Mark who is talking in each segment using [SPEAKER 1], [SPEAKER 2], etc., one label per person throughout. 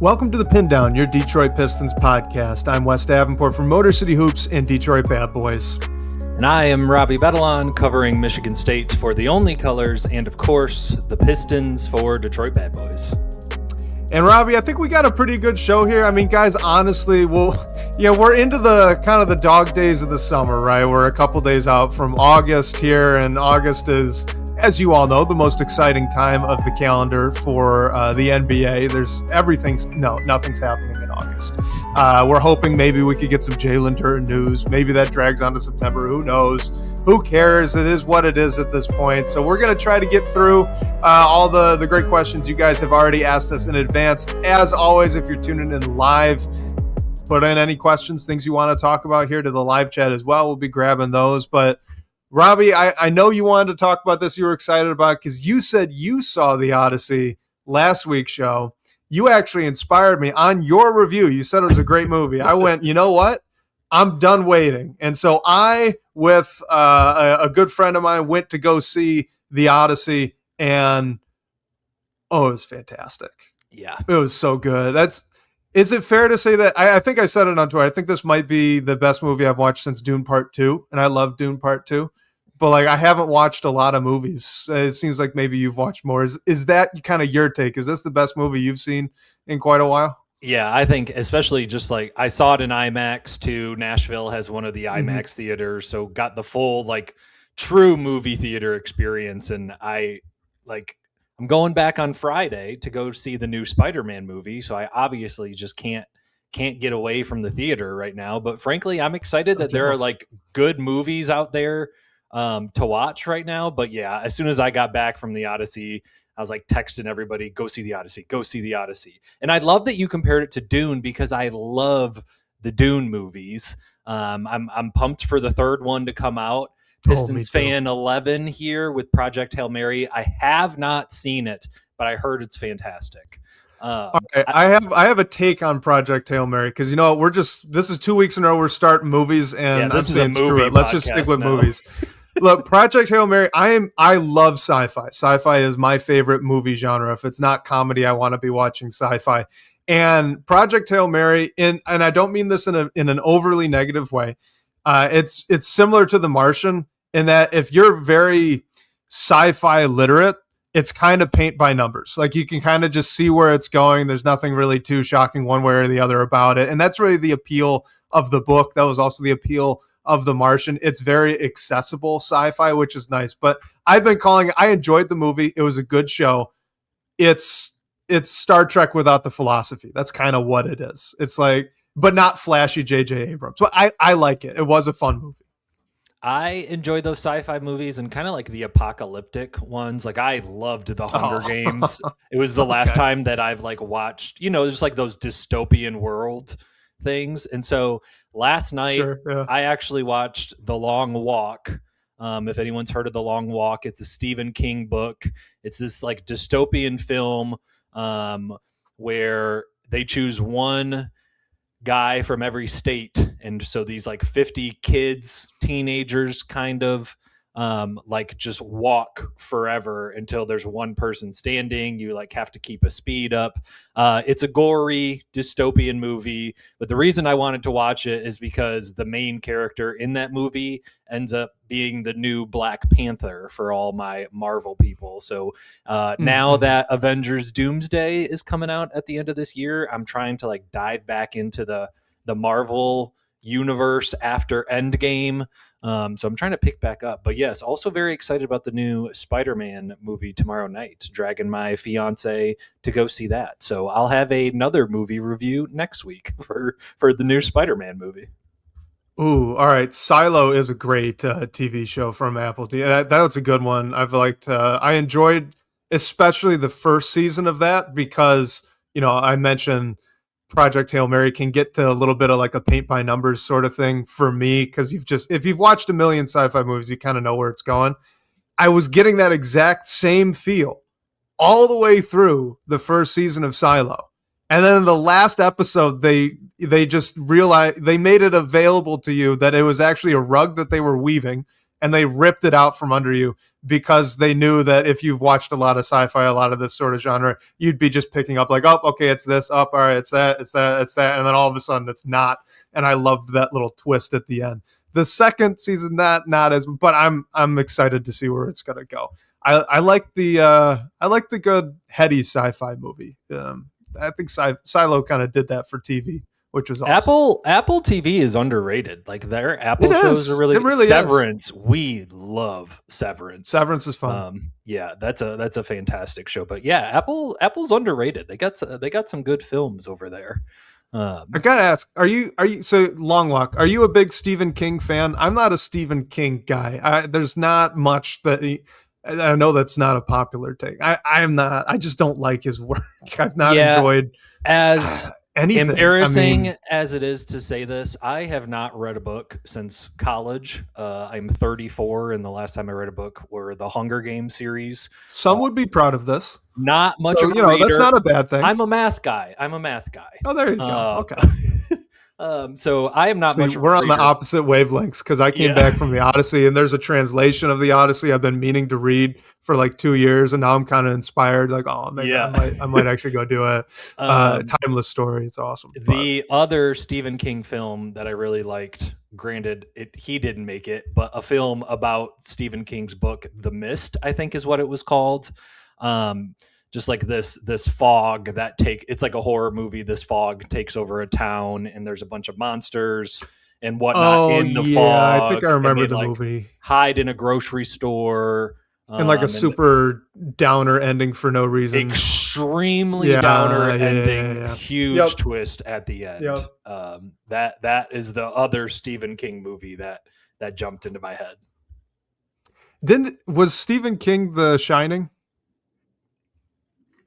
[SPEAKER 1] Welcome to the Pindown, your Detroit Pistons podcast. I'm Wes Davenport from Motor City Hoops and Detroit Bad Boys.
[SPEAKER 2] And I am Robbie Betalon, covering Michigan State for the Only Colors, and of course, the Pistons for Detroit Bad Boys.
[SPEAKER 1] And Robbie, I think we got a pretty good show here. I mean, guys, honestly, we're into the kind of the dog days of the summer, right? We're a couple days out from August here, and August is, as you all know, the most exciting time of the calendar for the NBA. Nothing's happening in August. We're hoping maybe we could get some Jalen Turner news. Maybe that drags on to September. Who knows? Who cares? It is what it is at this point. So we're going to try to get through all the great questions you guys have already asked us in advance. As always, if you're tuning in live, put in any questions, things you want to talk about here to the live chat as well. We'll be grabbing those. But Robbie, I know you wanted to talk about this. You were excited about it because you said you saw The Odyssey last week's show. You actually inspired me on your review. You said it was a great movie. I went, you know what? I'm done waiting. And so I, with a good friend of mine, went to go see The Odyssey, and it was fantastic.
[SPEAKER 2] Yeah.
[SPEAKER 1] It was so good. Is it fair to say that I think I said it on Twitter? I think this might be the best movie I've watched since Dune Part 2, and I love Dune Part 2. But I haven't watched a lot of movies. It seems like maybe you've watched more. Is that kind of your take? Is this the best movie you've seen in quite a while?
[SPEAKER 2] Yeah, I think especially just I saw it in IMAX too. Nashville has one of the IMAX theaters, so got the full true movie theater experience. And I'm going back on Friday to go see the new Spider-Man movie, so I obviously just can't get away from the theater right now. But frankly, I'm excited that there are good movies out there to watch right now. But yeah, as soon as I got back from the Odyssey, I was texting everybody, go see the Odyssey. And I love that you compared it to Dune because I love the Dune movies. I'm pumped for the third one to come out. Pistons fan 11 here with Project Hail Mary. I have not seen it, but I heard it's fantastic.
[SPEAKER 1] Okay, I have a take on Project Hail Mary because this is 2 weeks in a row we're starting movies, and
[SPEAKER 2] this is a movie.
[SPEAKER 1] Let's just stick with movies. Look, Project Hail Mary, I love sci-fi. Sci-fi is my favorite movie genre. If it's not comedy, I want to be watching sci-fi. And Project Hail Mary, and I don't mean this in an overly negative way. It's similar to The Martian in that if you're very sci-fi literate, it's kind of paint by numbers. You can kind of just see where it's going. There's nothing really too shocking one way or the other about it. And that's really the appeal of the book. That was also the appeal of The Martian. It's very accessible sci-fi, which is nice. But I enjoyed the movie. It was a good show. It's Star Trek without the philosophy. That's kind of what it is. It's but not flashy J.J. Abrams. But I like it. It was a fun movie.
[SPEAKER 2] I enjoyed those sci-fi movies and kind of the apocalyptic ones. I loved The Hunger Games. It was the last time that I've watched, just those dystopian world things. And so last night I actually watched The Long Walk. If anyone's heard of The Long Walk, it's a Stephen King book. It's this dystopian film where they choose one guy from every state, and so these 50 kids, teenagers, kind of just walk forever until there's one person standing. You have to keep a speed up. It's a gory dystopian movie, but the reason I wanted to watch it is because the main character in that movie ends up being the new Black Panther for all my Marvel people. So now that Avengers Doomsday is coming out at the end of this year, I'm trying to dive back into the Marvel universe after Endgame. So I'm trying to pick back up. But yes, also very excited about the new Spider-Man movie tomorrow night. Dragging my fiance to go see that. So I'll have another movie review next week for the new Spider-Man movie.
[SPEAKER 1] Ooh, all right. Silo is a great TV show from Apple TV. That was a good one. I enjoyed especially the first season of that because, I mentioned Project Hail Mary can get to a little bit of a paint by numbers sort of thing for me because if you've watched a million sci-fi movies, you kind of know where it's going. I was getting that exact same feel all the way through the first season of Silo. And then in the last episode, they just realized they made it available to you that it was actually a rug that they were weaving. and they ripped it out from under you because they knew that if you've watched a lot of sci-fi, a lot of this sort of genre, you'd be just picking up like, oh, okay, it's this, up, all right, it's that, and then all of a sudden it's not. And I loved that little twist at the end. The second season, not as, but I'm excited to see where it's gonna go. I like the good heady sci-fi movie. I think Silo kind of did that for TV, which was awesome.
[SPEAKER 2] Apple TV is underrated. Like their Apple shows are really, Severance. We love Severance.
[SPEAKER 1] Severance is fun.
[SPEAKER 2] Yeah, that's a fantastic show. But yeah, Apple's underrated. They got some good films over there.
[SPEAKER 1] I gotta ask, are you so Long Walk? Are you a big Stephen King fan? I'm not a Stephen King guy. There's not much that I know that's not a popular take. I'm not. I just don't like his work. I've not enjoyed
[SPEAKER 2] as
[SPEAKER 1] anything.
[SPEAKER 2] Embarrassing as it is to say this, I have not read a book since college. I'm 34, and the last time I read a book were the Hunger Games series.
[SPEAKER 1] Some would be proud of this.
[SPEAKER 2] Not much of a reader.
[SPEAKER 1] That's not a bad thing.
[SPEAKER 2] I'm a math guy.
[SPEAKER 1] Oh, there you go. Okay.
[SPEAKER 2] So I am not much.
[SPEAKER 1] We're on the opposite wavelengths because I came back from the Odyssey, and there's a translation of the Odyssey I've been meaning to read for like 2 years, and now I'm kind of inspired. Like, oh, maybe I might actually go do a timeless story. It's awesome.
[SPEAKER 2] The other Stephen King film that I really liked, granted, he didn't make it, but a film about Stephen King's book, The Mist, I think is what it was called. Just like this fog it's like a horror movie. This fog takes over a town, and there's a bunch of monsters and whatnot in the fog.
[SPEAKER 1] I think I remember the movie.
[SPEAKER 2] Hide in a grocery store.
[SPEAKER 1] And like a super downer ending for no reason.
[SPEAKER 2] Extremely downer ending. Huge twist at the end. That is the other Stephen King movie that jumped into my head.
[SPEAKER 1] Was Stephen King The Shining?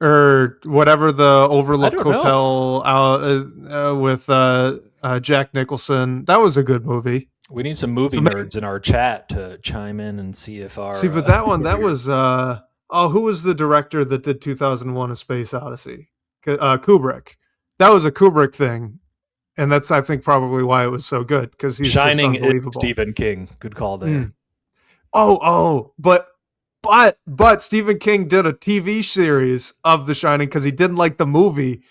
[SPEAKER 1] Or whatever, the Overlook Hotel with Jack Nicholson. That was a good movie.
[SPEAKER 2] We need some movie nerds in our chat to chime in and see if our...
[SPEAKER 1] See, but that one, that was... who was the director that did 2001: A Space Odyssey? Kubrick. That was a Kubrick thing. And that's, I think, probably why it was so good, because he's
[SPEAKER 2] Shining
[SPEAKER 1] just unbelievable.
[SPEAKER 2] Is Stephen King. Good call there.
[SPEAKER 1] But Stephen King did a TV series of The Shining because he didn't like the movie,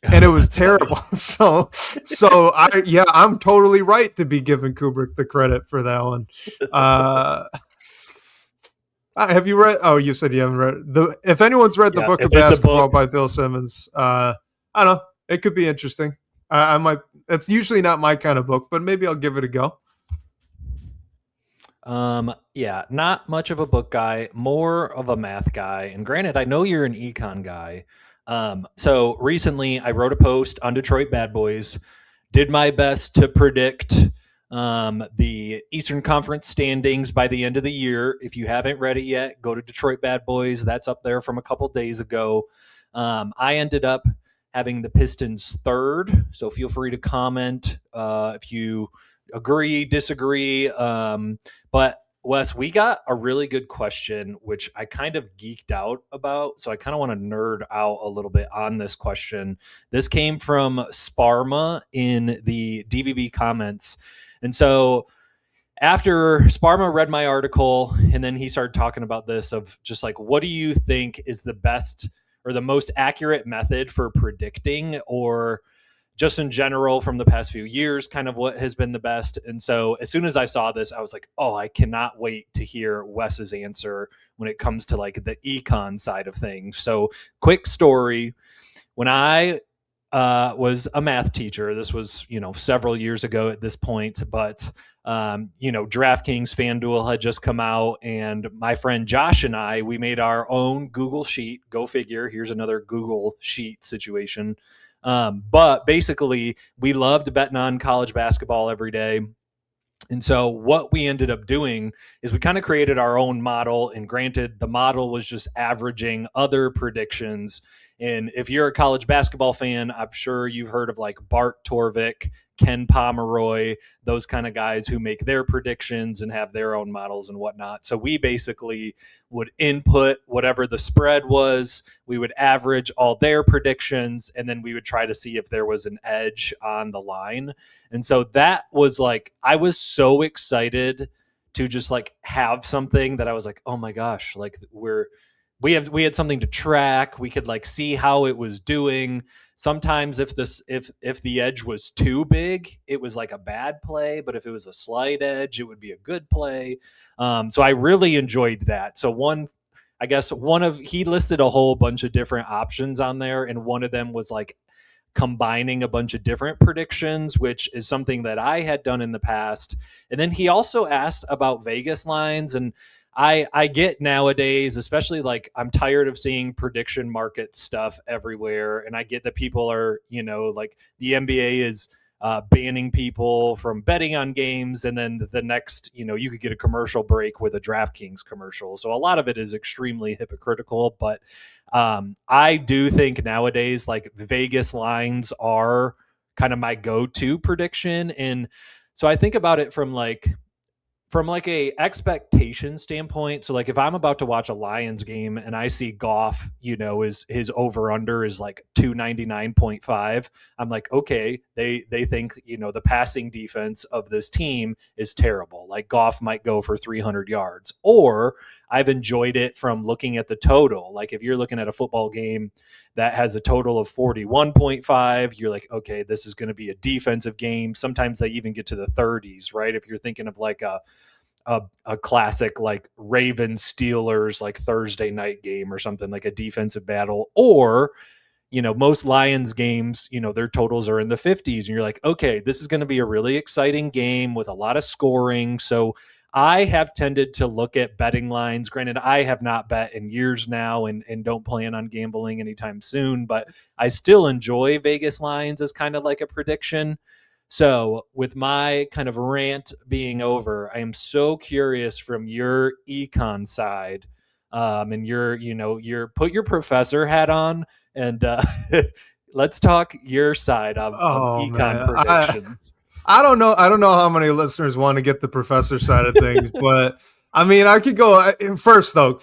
[SPEAKER 1] and it was terrible. So I'm totally right to be giving Kubrick the credit for that one. Have you read? Oh, you said you haven't read it. If anyone's read the Book of Basketball by Bill Simmons, I don't know. It could be interesting. I might. It's usually not my kind of book, but maybe I'll give it a go.
[SPEAKER 2] Not much of a book guy, more of a math guy. And granted, I know you're an econ guy. So recently I wrote a post on Detroit Bad Boys, did my best to predict the Eastern Conference standings by the end of the year. If you haven't read it yet, go to Detroit Bad Boys. That's up there from a couple days ago. I ended up having the Pistons third, so feel free to comment if you agree, disagree. But Wes, we got a really good question, which I kind of geeked out about. So I kind of want to nerd out a little bit on this question. This came from Sparma in the DVB comments. And so after Sparma read my article, and then he started talking about this of just like, what do you think is the best or the most accurate method for predicting, or just in general from the past few years, kind of what has been the best? And so as soon as I saw this, I was like, oh, I cannot wait to hear Wes's answer when it comes to like the econ side of things. So quick story. When I was a math teacher, this was, several years ago at this point, but DraftKings, FanDuel had just come out, and my friend Josh and I, we made our own Google Sheet. Go figure. Here's another Google Sheet situation. But basically, we loved betting on college basketball every day. And so what we ended up doing is we kind of created our own model. And granted, the model was just averaging other predictions. And if you're a college basketball fan, I'm sure you've heard of like Bart Torvik, Ken Pomeroy, those kind of guys who make their predictions and have their own models and whatnot. So we basically would input whatever the spread was. We would average all their predictions, and then we would try to see if there was an edge on the line. And so that was like, I was so excited to just like have something that I was like, oh my gosh, like we had something to track. We could like see how it was doing. Sometimes if the edge was too big, it was like a bad play, but if it was a slight edge, it would be a good play. So I really enjoyed that. So I guess he listed a whole bunch of different options on there, and one of them was like combining a bunch of different predictions, which is something that I had done in the past. And then he also asked about Vegas lines. And I get nowadays, especially like I'm tired of seeing prediction market stuff everywhere. And I get that people are, like the NBA is banning people from betting on games. And then the next, you could get a commercial break with a DraftKings commercial. So a lot of it is extremely hypocritical. But I do think nowadays, like Vegas lines are kind of my go-to prediction. And so I think about it from a expectation standpoint. So like if I'm about to watch a Lions game and I see Goff, is his over under is like 299.5, I'm like, okay, they think, the passing defense of this team is terrible. Like Goff might go for 300 yards. Or I've enjoyed it from looking at the total. Like if you're looking at a football game that has a total of 41.5, you're like, okay, this is going to be a defensive game. Sometimes they even get to the 30s, right? If you're thinking of like a classic like Ravens Steelers like Thursday night game or something, like a defensive battle. Or most Lions games, their totals are in the 50s, and you're like, okay, this is going to be a really exciting game with a lot of scoring. So I have tended to look at betting lines. Granted, I have not bet in years now and don't plan on gambling anytime soon, but I still enjoy Vegas lines as kind of like a prediction. So with my kind of rant being over, I am so curious from your econ side, and your put your professor hat on, and let's talk your side of econ
[SPEAKER 1] man.
[SPEAKER 2] predictions.
[SPEAKER 1] I don't know. I don't know how many listeners want to get the professor side of things, but I mean, I could go first though.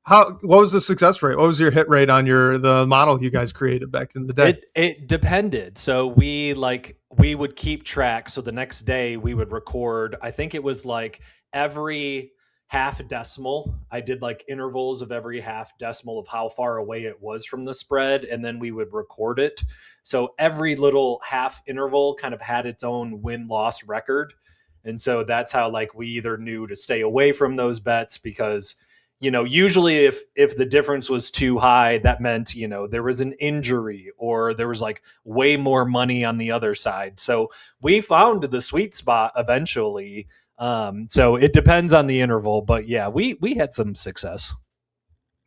[SPEAKER 1] What was the success rate? What was your hit rate on the model you guys created back in the day?
[SPEAKER 2] It depended. So we would keep track. So the next day we would record, I think it was like every half decimal. I did like intervals of every half decimal of how far away it was from the spread. And then we would record it. So every little half interval kind of had its own win-loss record. And so that's how like we either knew to stay away from those bets because usually if the difference was too high, that meant, there was an injury or there was like way more money on the other side. So we found the sweet spot eventually. So it depends on the interval, but yeah, we had some success.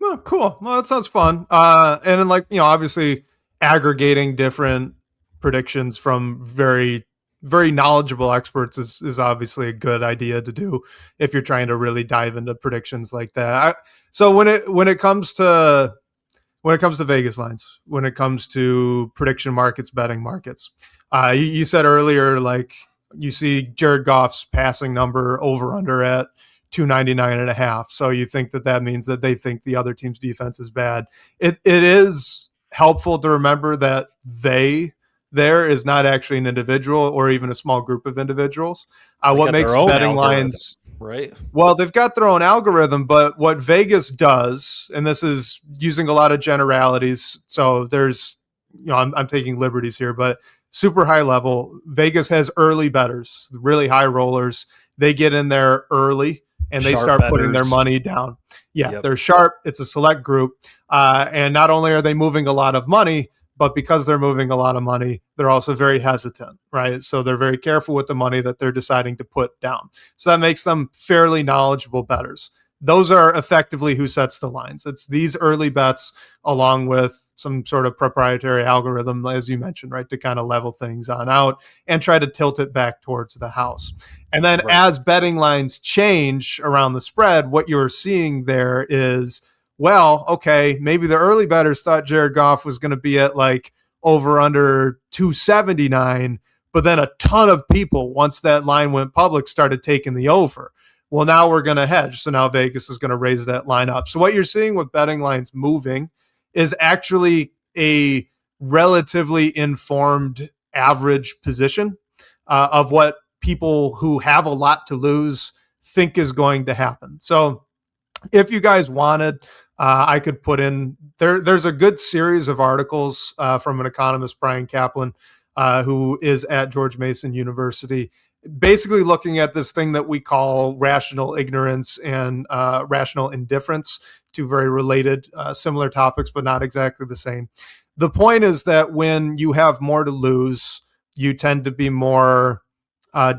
[SPEAKER 1] Oh, cool. Well, that sounds fun. And then like, obviously aggregating different predictions from very, very knowledgeable experts is obviously a good idea to do if you're trying to really dive into predictions like that. So when it comes to Vegas lines, when it comes to prediction markets, betting markets, you said earlier, like you see Jared Goff's passing number over under at 299.5. So you think that means that they think the other team's defense is bad. It is helpful to remember that there is not actually an individual or even a small group of individuals. What makes betting lines,
[SPEAKER 2] right?
[SPEAKER 1] Well, they've got their own algorithm, but what Vegas does, and this is using a lot of generalities. So there's, I'm taking liberties here, but super high level. Vegas has early bettors, really high rollers. They get in there early and they start putting their money down. Yeah, yep. They're sharp. It's a select group. And not only are they moving a lot of money, but because they're moving a lot of money, they're also very hesitant, right? So they're very careful with the money that they're deciding to put down. So that makes them fairly knowledgeable bettors. Those are effectively who sets the lines. It's these early bets along with some sort of proprietary algorithm, as you mentioned, right, to kind of level things on out and try to tilt it back towards the house. And then as betting lines change around the spread, what you're seeing there is, well, okay, maybe the early bettors thought Jared Goff was going to be at like over under 279, but then a ton of people, once that line went public, started taking the over. Well, now we're going to hedge. So now Vegas is going to raise that line up. So what you're seeing with betting lines moving is actually a relatively informed average position of what people who have a lot to lose think is going to happen. So if you guys wanted, I could put in there. There's a good series of articles from an economist, Brian Kaplan, who is at George Mason University, basically looking at this thing that we call rational ignorance and rational indifference, two very related, similar topics, but not exactly the same. The point is that when you have more to lose, you tend to be more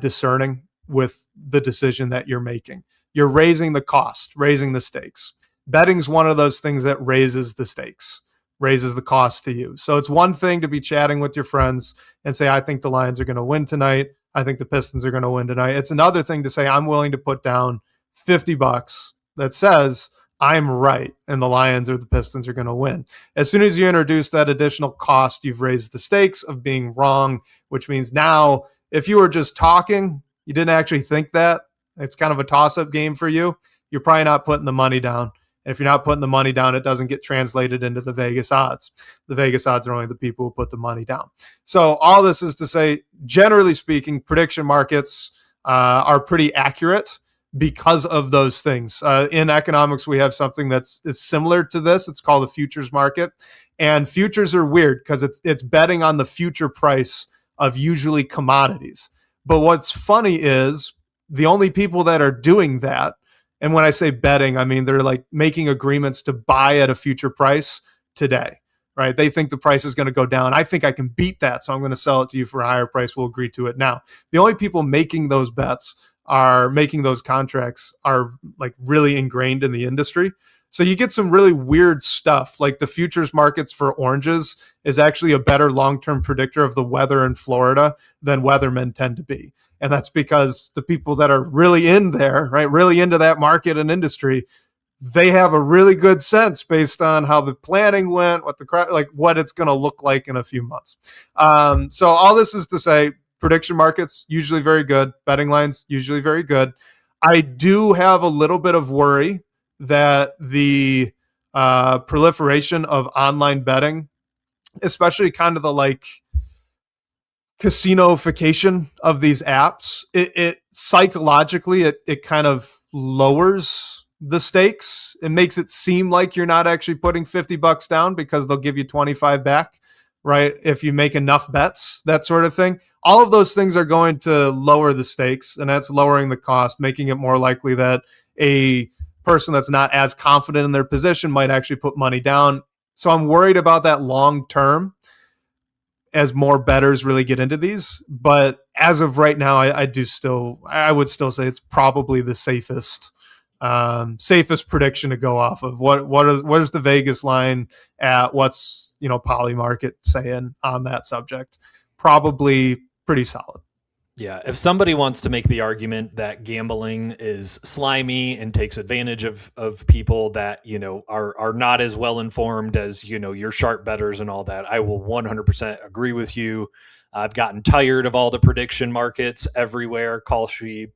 [SPEAKER 1] discerning with the decision that you're making. You're raising the cost, raising the stakes. Betting's one of those things that raises the stakes, raises the cost to you. So it's one thing to be chatting with your friends and say, I think the Lions are going to win tonight. I think the Pistons are going to win tonight. It's another thing to say, I'm willing to put down $50 that says I'm right and the Lions or the Pistons are going to win. As soon as you introduce that additional cost, you've raised the stakes of being wrong, which means now if you were just talking, you didn't actually think that, it's kind of a toss-up game for you, you're probably not putting the money down. And if you're not putting the money down, it doesn't get translated into the Vegas odds. The Vegas odds are only the people who put the money down. So all this is to say, generally speaking, prediction markets are pretty accurate because of those things. In economics, we have something that's similar to this. It's called a futures market. And futures are weird because it's betting on the future price of usually commodities. But what's funny is the only people that are doing that, and when I say betting, I mean they're like making agreements to buy at a future price today, right? They think the price is going to go down. I think I can beat that, so I'm going to sell it to you for a higher price. We'll agree to it now. The only people making those bets are making those contracts are like really ingrained in the industry. So you get some really weird stuff, like the futures markets for oranges is actually a better long-term predictor of the weather in Florida than weathermen tend to be. And that's because the people that are really in there, right, really into that market and industry, they have a really good sense based on how the planning went, what it's going to look like in a few months. So all this is to say, prediction markets usually very good, betting lines usually very good. I do have a little bit of worry that the proliferation of online betting, especially kind of the like casinoification of these apps, it psychologically, it kind of lowers the stakes. It makes it seem like you're not actually putting $50 down because they'll give you 25 back, right? If you make enough bets, that sort of thing. All of those things are going to lower the stakes, and that's lowering the cost, making it more likely that a person that's not as confident in their position might actually put money down. So I'm worried about that long term as more bettors really get into these. But as of right now, I would still say it's probably the safest prediction to go off of. What is the Vegas line at? What's Poly Market saying on that subject? Probably pretty solid.
[SPEAKER 2] Yeah, if somebody wants to make the argument that gambling is slimy and takes advantage of people that, are not as well informed as, your sharp bettors and all that, I will 100% agree with you. I've gotten tired of all the prediction markets everywhere, Kalshi,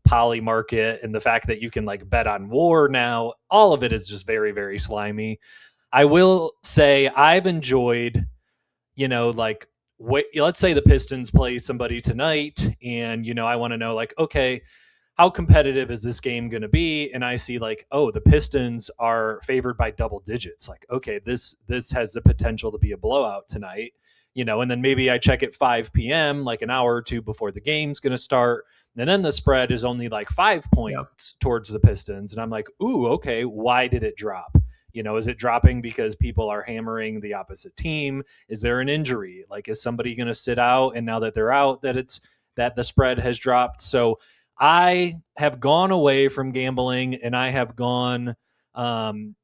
[SPEAKER 2] Poly Market, and the fact that you can like bet on war now. All of it is just very, very slimy. I will say I've enjoyed, let's say the Pistons play somebody tonight and, I want to know like, okay, how competitive is this game going to be? And I see like, oh, the Pistons are favored by double digits. Like, okay, this has the potential to be a blowout tonight, and then maybe I check at 5 p.m., like an hour or two before the game's going to start. And then the spread is only like 5 points towards the Pistons. And I'm like, ooh, okay, why did it drop? Is it dropping because people are hammering the opposite team? Is there an injury? Like, is somebody going to sit out? And now that they're out, that the spread has dropped. So I have gone away from gambling, and I have gone. I'm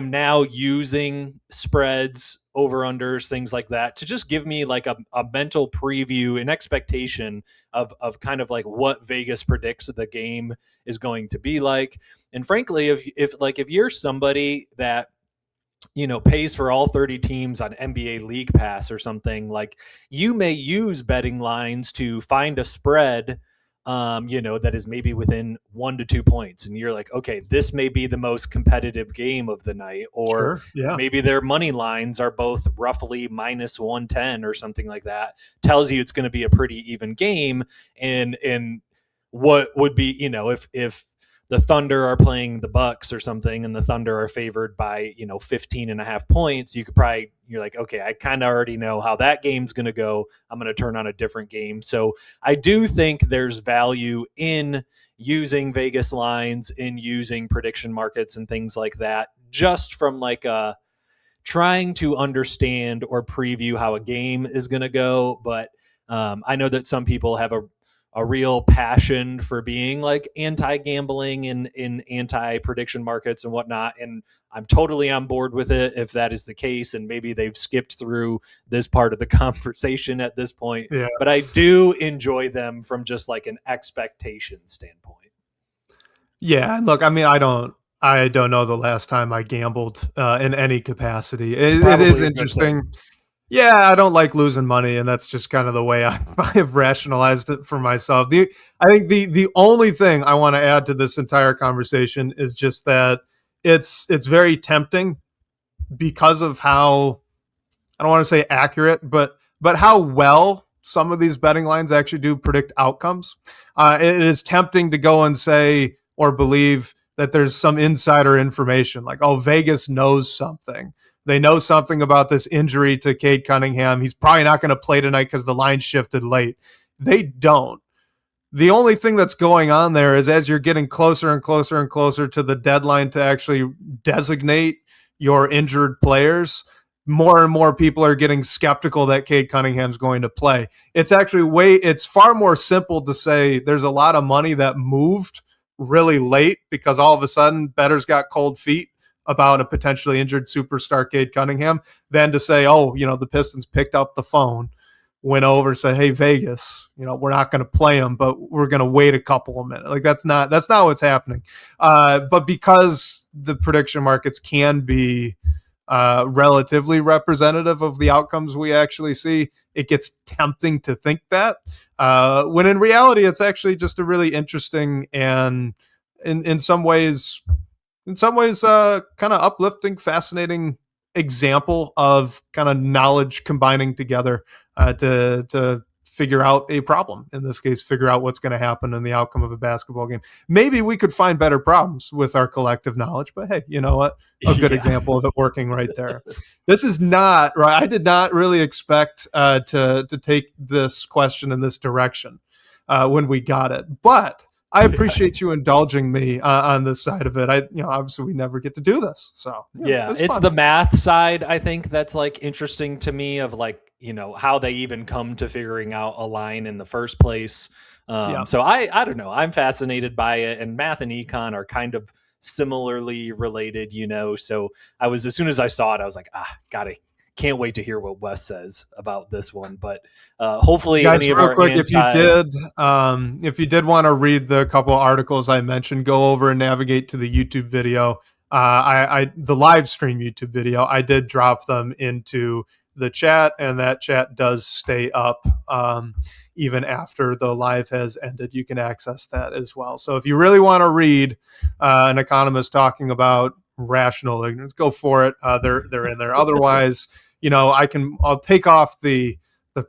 [SPEAKER 2] now using spreads, over-unders, things like that to just give me like a mental preview, an expectation of kind of like what Vegas predicts the game is going to be like. And frankly, if you're somebody that, pays for all 30 teams on NBA League Pass or something, like you may use betting lines to find a spread that is maybe within 1 to 2 points. And you're like, okay, this may be the most competitive game of the night. Or maybe their money lines are both roughly minus 110 or something like that. Tells you it's going to be a pretty even game. And what would be, if the Thunder are playing the Bucks or something and the Thunder are favored by, 15 and a half points, you're like, okay, I kind of already know how that game's going to go. I'm going to turn on a different game. So I do think there's value in using Vegas lines, in using prediction markets and things like that, just from like trying to understand or preview how a game is going to go. But I know that some people have a real passion for being like anti-gambling and in anti-prediction markets and whatnot. And I'm totally on board with it if that is the case. And maybe they've skipped through this part of the conversation at this point.
[SPEAKER 1] Yeah.
[SPEAKER 2] But I do enjoy them from just like an expectation standpoint.
[SPEAKER 1] Yeah, look, I mean, I don't know the last time I gambled in any capacity. It is interesting. Yeah, I don't like losing money, and that's just kind of the way I have rationalized it for myself. I think the only thing I want to add to this entire conversation is just that it's very tempting because of how, I don't want to say accurate, but how well some of these betting lines actually do predict outcomes. It is tempting to go and say or believe that there's some insider information, like, oh, Vegas knows something. They know something about this injury to Cade Cunningham. He's probably not going to play tonight because the line shifted late. They don't. The only thing that's going on there is as you're getting closer and closer and closer to the deadline to actually designate your injured players, more and more people are getting skeptical that Cade Cunningham's going to play. It's far more simple to say there's a lot of money that moved really late because all of a sudden bettors got cold feet about a potentially injured superstar Cade Cunningham than to say, oh, the Pistons picked up the phone, went over, said, hey, Vegas, we're not going to play him, but we're going to wait a couple of minutes. Like that's not what's happening. But because the prediction markets can be relatively representative of the outcomes we actually see, it gets tempting to think that when in reality, it's actually just a really interesting and in some ways, kind of uplifting, fascinating example of kind of knowledge combining together to figure out a problem. In this case, figure out what's going to happen in the outcome of a basketball game. Maybe we could find better problems with our collective knowledge, but hey, you know what? A good example of it working right there. This is not right. I did not really expect to take this question in this direction when we got it, but I appreciate you indulging me on this side of it. Obviously we never get to do this. So
[SPEAKER 2] it's the math side, I think, that's like interesting to me of like, how they even come to figuring out a line in the first place. So I don't know. I'm fascinated by it, and math and econ are kind of similarly related, so as soon as I saw it, I was like, can't wait to hear what Wes says about this one. But hopefully,
[SPEAKER 1] guys,
[SPEAKER 2] any of
[SPEAKER 1] real
[SPEAKER 2] our
[SPEAKER 1] quick, if you did want to read the couple articles I mentioned, go over and navigate to the YouTube video. The live stream YouTube video, I did drop them into the chat, and that chat does stay up even after the live has ended. You can access that as well. So if you really want to read an economist talking about rational ignorance, go for it. They're in there. Otherwise, I'll take off the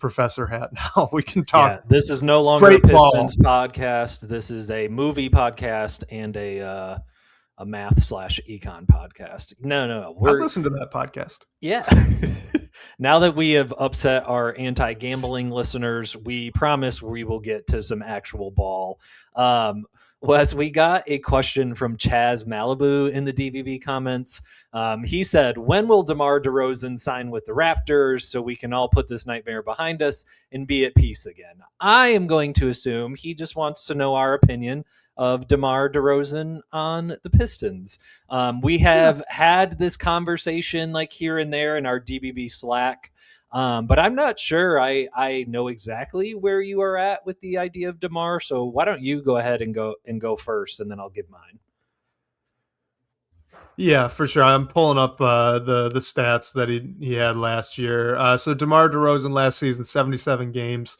[SPEAKER 1] professor hat now. We can talk.
[SPEAKER 2] Yeah, this is no longer a Pistons podcast. This is a movie podcast and a math/econ podcast. No.
[SPEAKER 1] I'll listen to that podcast.
[SPEAKER 2] Yeah. Now that we have upset our anti-gambling listeners, we promise we will get to some actual ball. Wes, we got a question from Chaz Malibu in the DVB comments. He said, when will DeMar DeRozan sign with the Raptors so we can all put this nightmare behind us and be at peace again? I am going to assume he just wants to know our opinion of DeMar DeRozan on the Pistons. We have had this conversation like here and there in our DBB Slack, but I'm not sure I know exactly where you are at with the idea of DeMar. So why don't you go ahead and go first, and then I'll give mine.
[SPEAKER 1] Yeah, for sure. I'm pulling up the stats that he had last year. So DeMar DeRozan last season, 77 games,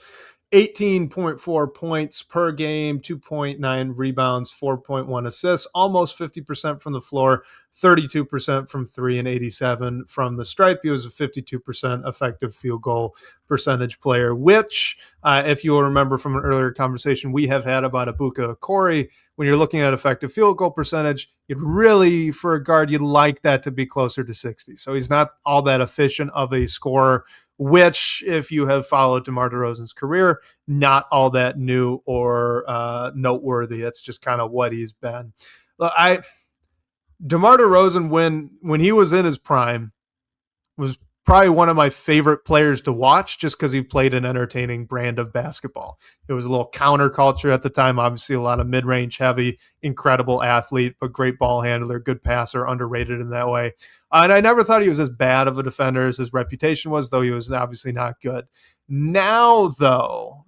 [SPEAKER 1] 18.4 points per game, 2.9 rebounds, 4.1 assists, almost 50% from the floor, 32% from three, and 87 from the stripe. He was a 52% effective field goal percentage player, which, if you'll remember from an earlier conversation we have had about Ibuka Corey, when you're looking at effective field goal percentage, you'd really, for a guard, you'd like that to be closer to 60. So he's not all that efficient of a scorer, which, if you have followed DeMar DeRozan's career, not all that new or noteworthy. That's just kind of what he's been. DeMar DeRozan, when he was in his prime, was probably one of my favorite players to watch just because he played an entertaining brand of basketball. It was a little counterculture at the time, obviously a lot of mid-range heavy, incredible athlete, but great ball handler, good passer, underrated in that way. And I never thought he was as bad of a defender as his reputation was, though he was obviously not good. Now, though,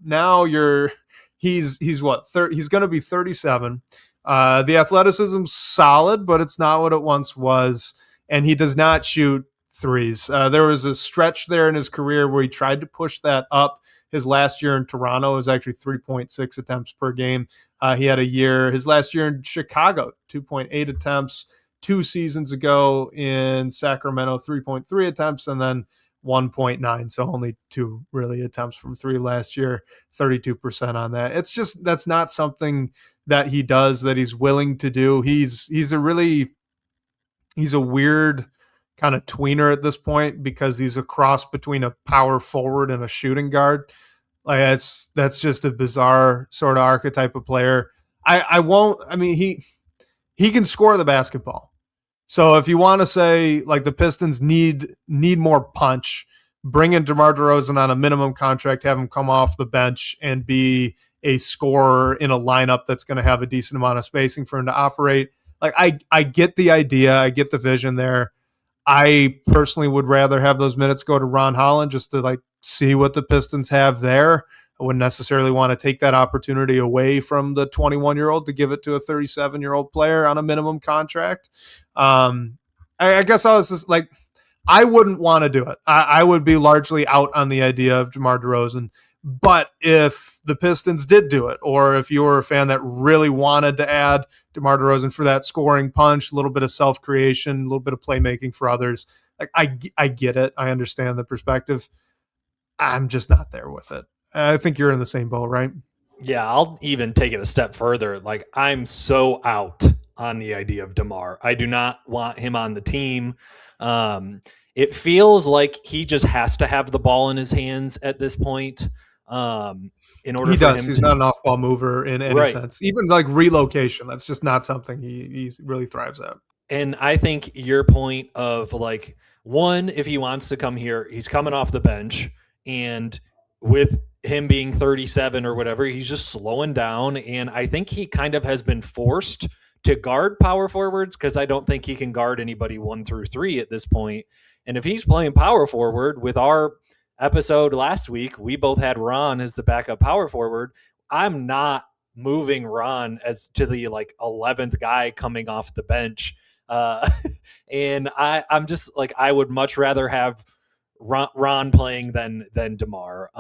[SPEAKER 1] he's what, he's going to be 37. The athleticism's solid, but it's not what it once was, and he does not shoot threes. There was a stretch there in his career where he tried to push that up. His last year in Toronto was actually 3.6 attempts per game. He had his last year in Chicago, 2.8 attempts. 2 seasons ago in Sacramento, 3.3 attempts, and then 1.9. So only 2 really attempts from 3 last year, 32% on that. It's just, that's not something that he does, that he's willing to do. He's a weird kind of tweener at this point because he's a cross between a power forward and a shooting guard. Like that's just a bizarre sort of archetype of player. He can score the basketball. So if you want to say like the Pistons need more punch, bring in DeMar DeRozan on a minimum contract, have him come off the bench and be a scorer in a lineup that's going to have a decent amount of spacing for him to operate. Like I get the idea, I get the vision there. I personally would rather have those minutes go to Ron Holland just to like see what the Pistons have there. I wouldn't necessarily want to take that opportunity away from the 21-year-old to give it to a 37-year-old player on a minimum contract. I guess I was just like, I wouldn't want to do it. I would be largely out on the idea of DeMar DeRozan. But if the Pistons did do it, or if you were a fan that really wanted to add DeMar DeRozan for that scoring punch, a little bit of self-creation, a little bit of playmaking for others, like I get it. I understand the perspective. I'm just not there with it. I think you're in the same boat, right?
[SPEAKER 2] Yeah, I'll even take it a step further. Like, I'm so out on the idea of DeMar. I do not want him on the team. It feels like he just has to have the ball in his hands at this point. In order
[SPEAKER 1] he
[SPEAKER 2] for
[SPEAKER 1] does.
[SPEAKER 2] him
[SPEAKER 1] He's
[SPEAKER 2] to,
[SPEAKER 1] not an off-ball mover in any
[SPEAKER 2] right.
[SPEAKER 1] sense. Even like relocation, that's just not something he really thrives at.
[SPEAKER 2] And I think your point of like, one, if he wants to come here, he's coming off the bench, and with him being 37 or whatever, he's just slowing down. And I think he kind of has been forced to guard power forwards because I don't think he can guard anybody 1 through 3 at this point. And if he's playing power forward, with our episode last week, we both had Ron as the backup power forward. I'm not moving Ron as to the like 11th guy coming off the bench. And I'm just like, I would much rather have Ron playing than DeMar.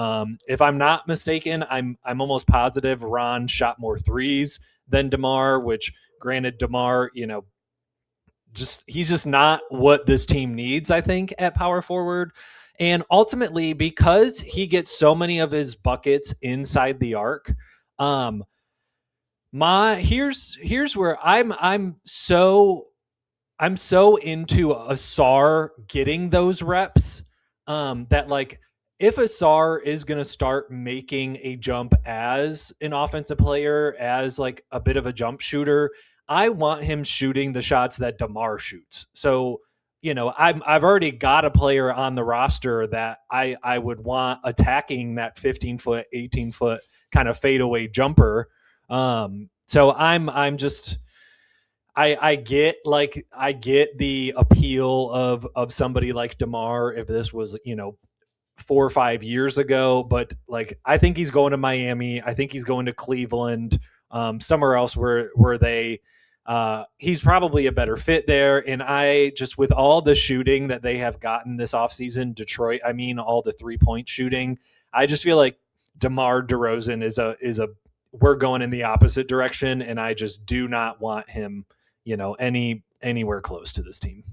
[SPEAKER 2] If I'm not mistaken, I'm almost positive Ron shot more threes than DeMar, which granted DeMar, he's just not what this team needs, I think, at power forward. And ultimately, because he gets so many of his buckets inside the arc, here's where I'm so into Asar getting those reps, that like, if Asar is going to start making a jump as an offensive player, as like a bit of a jump shooter, I want him shooting the shots that DeMar shoots. So, I've already got a player on the roster that I would want attacking that 15-foot, 18-foot kind of fadeaway jumper. So I'm just, I get the appeal of somebody like DeMar if this was, 4 or 5 years ago, but like, I think he's going to Miami. I think he's going to Cleveland, somewhere else where they, he's probably a better fit there. And I just, with all the shooting that they have gotten this offseason, Detroit, all the 3-point shooting, I just feel like DeMar DeRozan is a we're going in the opposite direction, and I just do not want him, anywhere close to this team.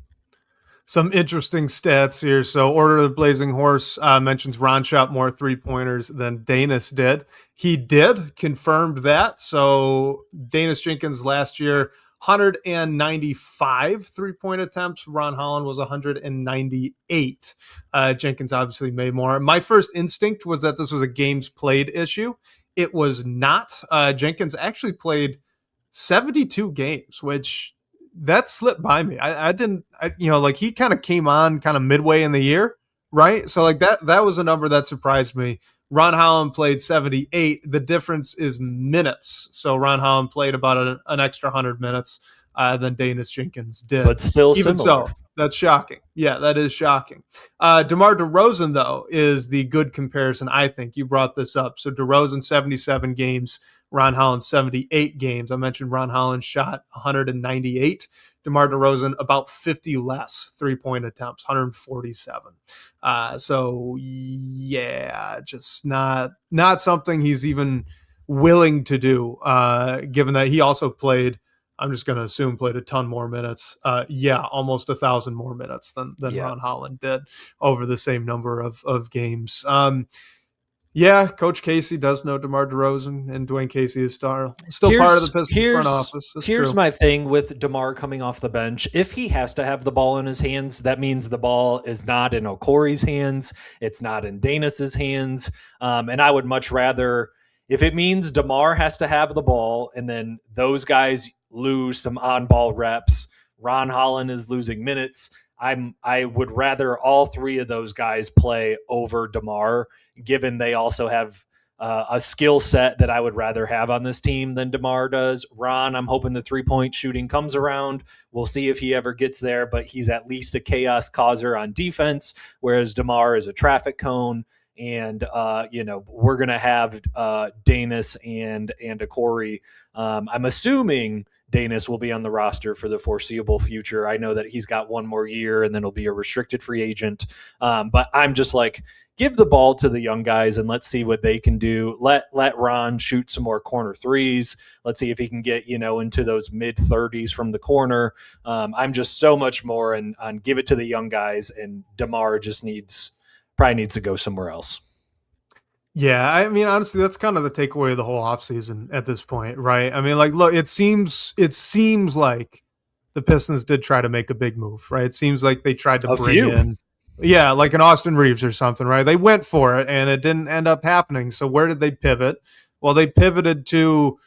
[SPEAKER 1] Some interesting stats here. So, Order of the Blazing Horse mentions Ron shot more 3-pointers than Danis did. He did, confirmed that. So, Danis Jenkins last year, 195 3-point attempts. Ron Holland was 198. Jenkins obviously made more. My first instinct was that this was a games played issue. It was not. Jenkins actually played 72 games, which that slipped by me. I didn't, like he kind of came on kind of midway in the year, right? So like that was a number that surprised me. Ron Holland played 78. The difference is minutes. So Ron Holland played about an extra 100 minutes than Danis Jenkins did.
[SPEAKER 2] But still
[SPEAKER 1] even
[SPEAKER 2] similar.
[SPEAKER 1] So, that's shocking. Yeah, that is shocking. DeMar DeRozan, though, is the good comparison, I think. You brought this up. So DeRozan, 77 games. Ron Holland, 78 games. I mentioned Ron Holland shot 198. DeMar DeRozan, about 50 less 3-point attempts, 147. So, yeah, just not something he's even willing to do, given that he also played, I'm just going to assume, played a ton more minutes. Almost 1,000 more minutes than Ron Holland did over the same number of games. Coach Casey does know DeMar DeRozan, and Dwayne Casey is still part of the Pistons front office.
[SPEAKER 2] Here's my thing with DeMar coming off the bench. If he has to have the ball in his hands, that means the ball is not in Okori's hands. It's not in Danis's hands. And I would much rather, if it means DeMar has to have the ball and then those guys lose some on-ball reps, Ron Holland is losing minutes, I would rather all three of those guys play over DeMar, given they also have a skill set that I would rather have on this team than DeMar does. Ron, I'm hoping the 3-point shooting comes around. We'll see if he ever gets there, but he's at least a chaos causer on defense, whereas DeMar is a traffic cone. And, we're going to have Danis and Okori. I'm assuming Danis will be on the roster for the foreseeable future. I know that he's got one more year and then he'll be a restricted free agent. But I'm just like, give the ball to the young guys and let's see what they can do. Let Ron shoot some more corner threes. Let's see if he can get, into those mid 30s from the corner. I'm just so much more on give it to the young guys, and DeMar just probably needs to go somewhere else.
[SPEAKER 1] Yeah, I mean, honestly, that's kind of the takeaway of the whole offseason at this point, right? I mean, like, look, it seems like the Pistons did try to make a big move, right? It seems like they tried to bring in, like an Austin Reeves or something, right? They went for it, and it didn't end up happening. So where did they pivot? Well, they pivoted to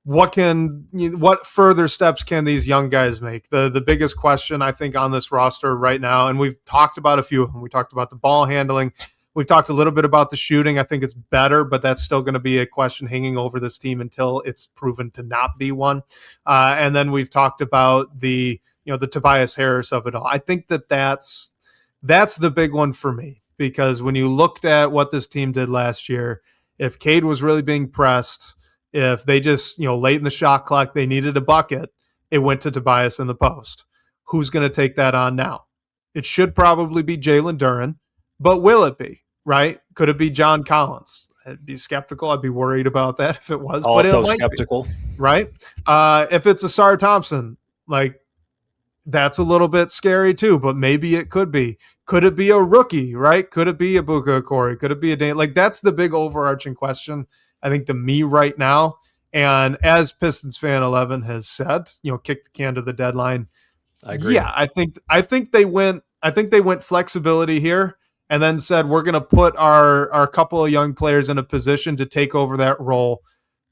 [SPEAKER 1] what further steps can these young guys make? The biggest question, I think, on this roster right now, and we've talked about a few of them. We talked about the ball handling. We've talked a little bit about the shooting. I think it's better, but that's still going to be a question hanging over this team until it's proven to not be one. And then we've talked about the Tobias Harris of it all. I think that's the big one for me, because when you looked at what this team did last year, if Cade was really being pressed, if they just, late in the shot clock, they needed a bucket, it went to Tobias in the post. Who's going to take that on now? It should probably be Jalen Duren, but will it be? Right? Could it be John Collins? I'd be skeptical. I'd be worried about that if it was.
[SPEAKER 2] Also
[SPEAKER 1] but it
[SPEAKER 2] skeptical.
[SPEAKER 1] Be, right? If it's Asar Thompson, like, that's a little bit scary too, but maybe it could be. Could it be a rookie, right? Could it be a Buka Okori? Could it be a Dan? Like, that's the big overarching question, I think, to me right now. And as Pistons fan 11 has said, kick the can to the deadline.
[SPEAKER 2] I agree.
[SPEAKER 1] Yeah, I think they went flexibility here, and then said, we're going to put our couple of young players in a position to take over that role.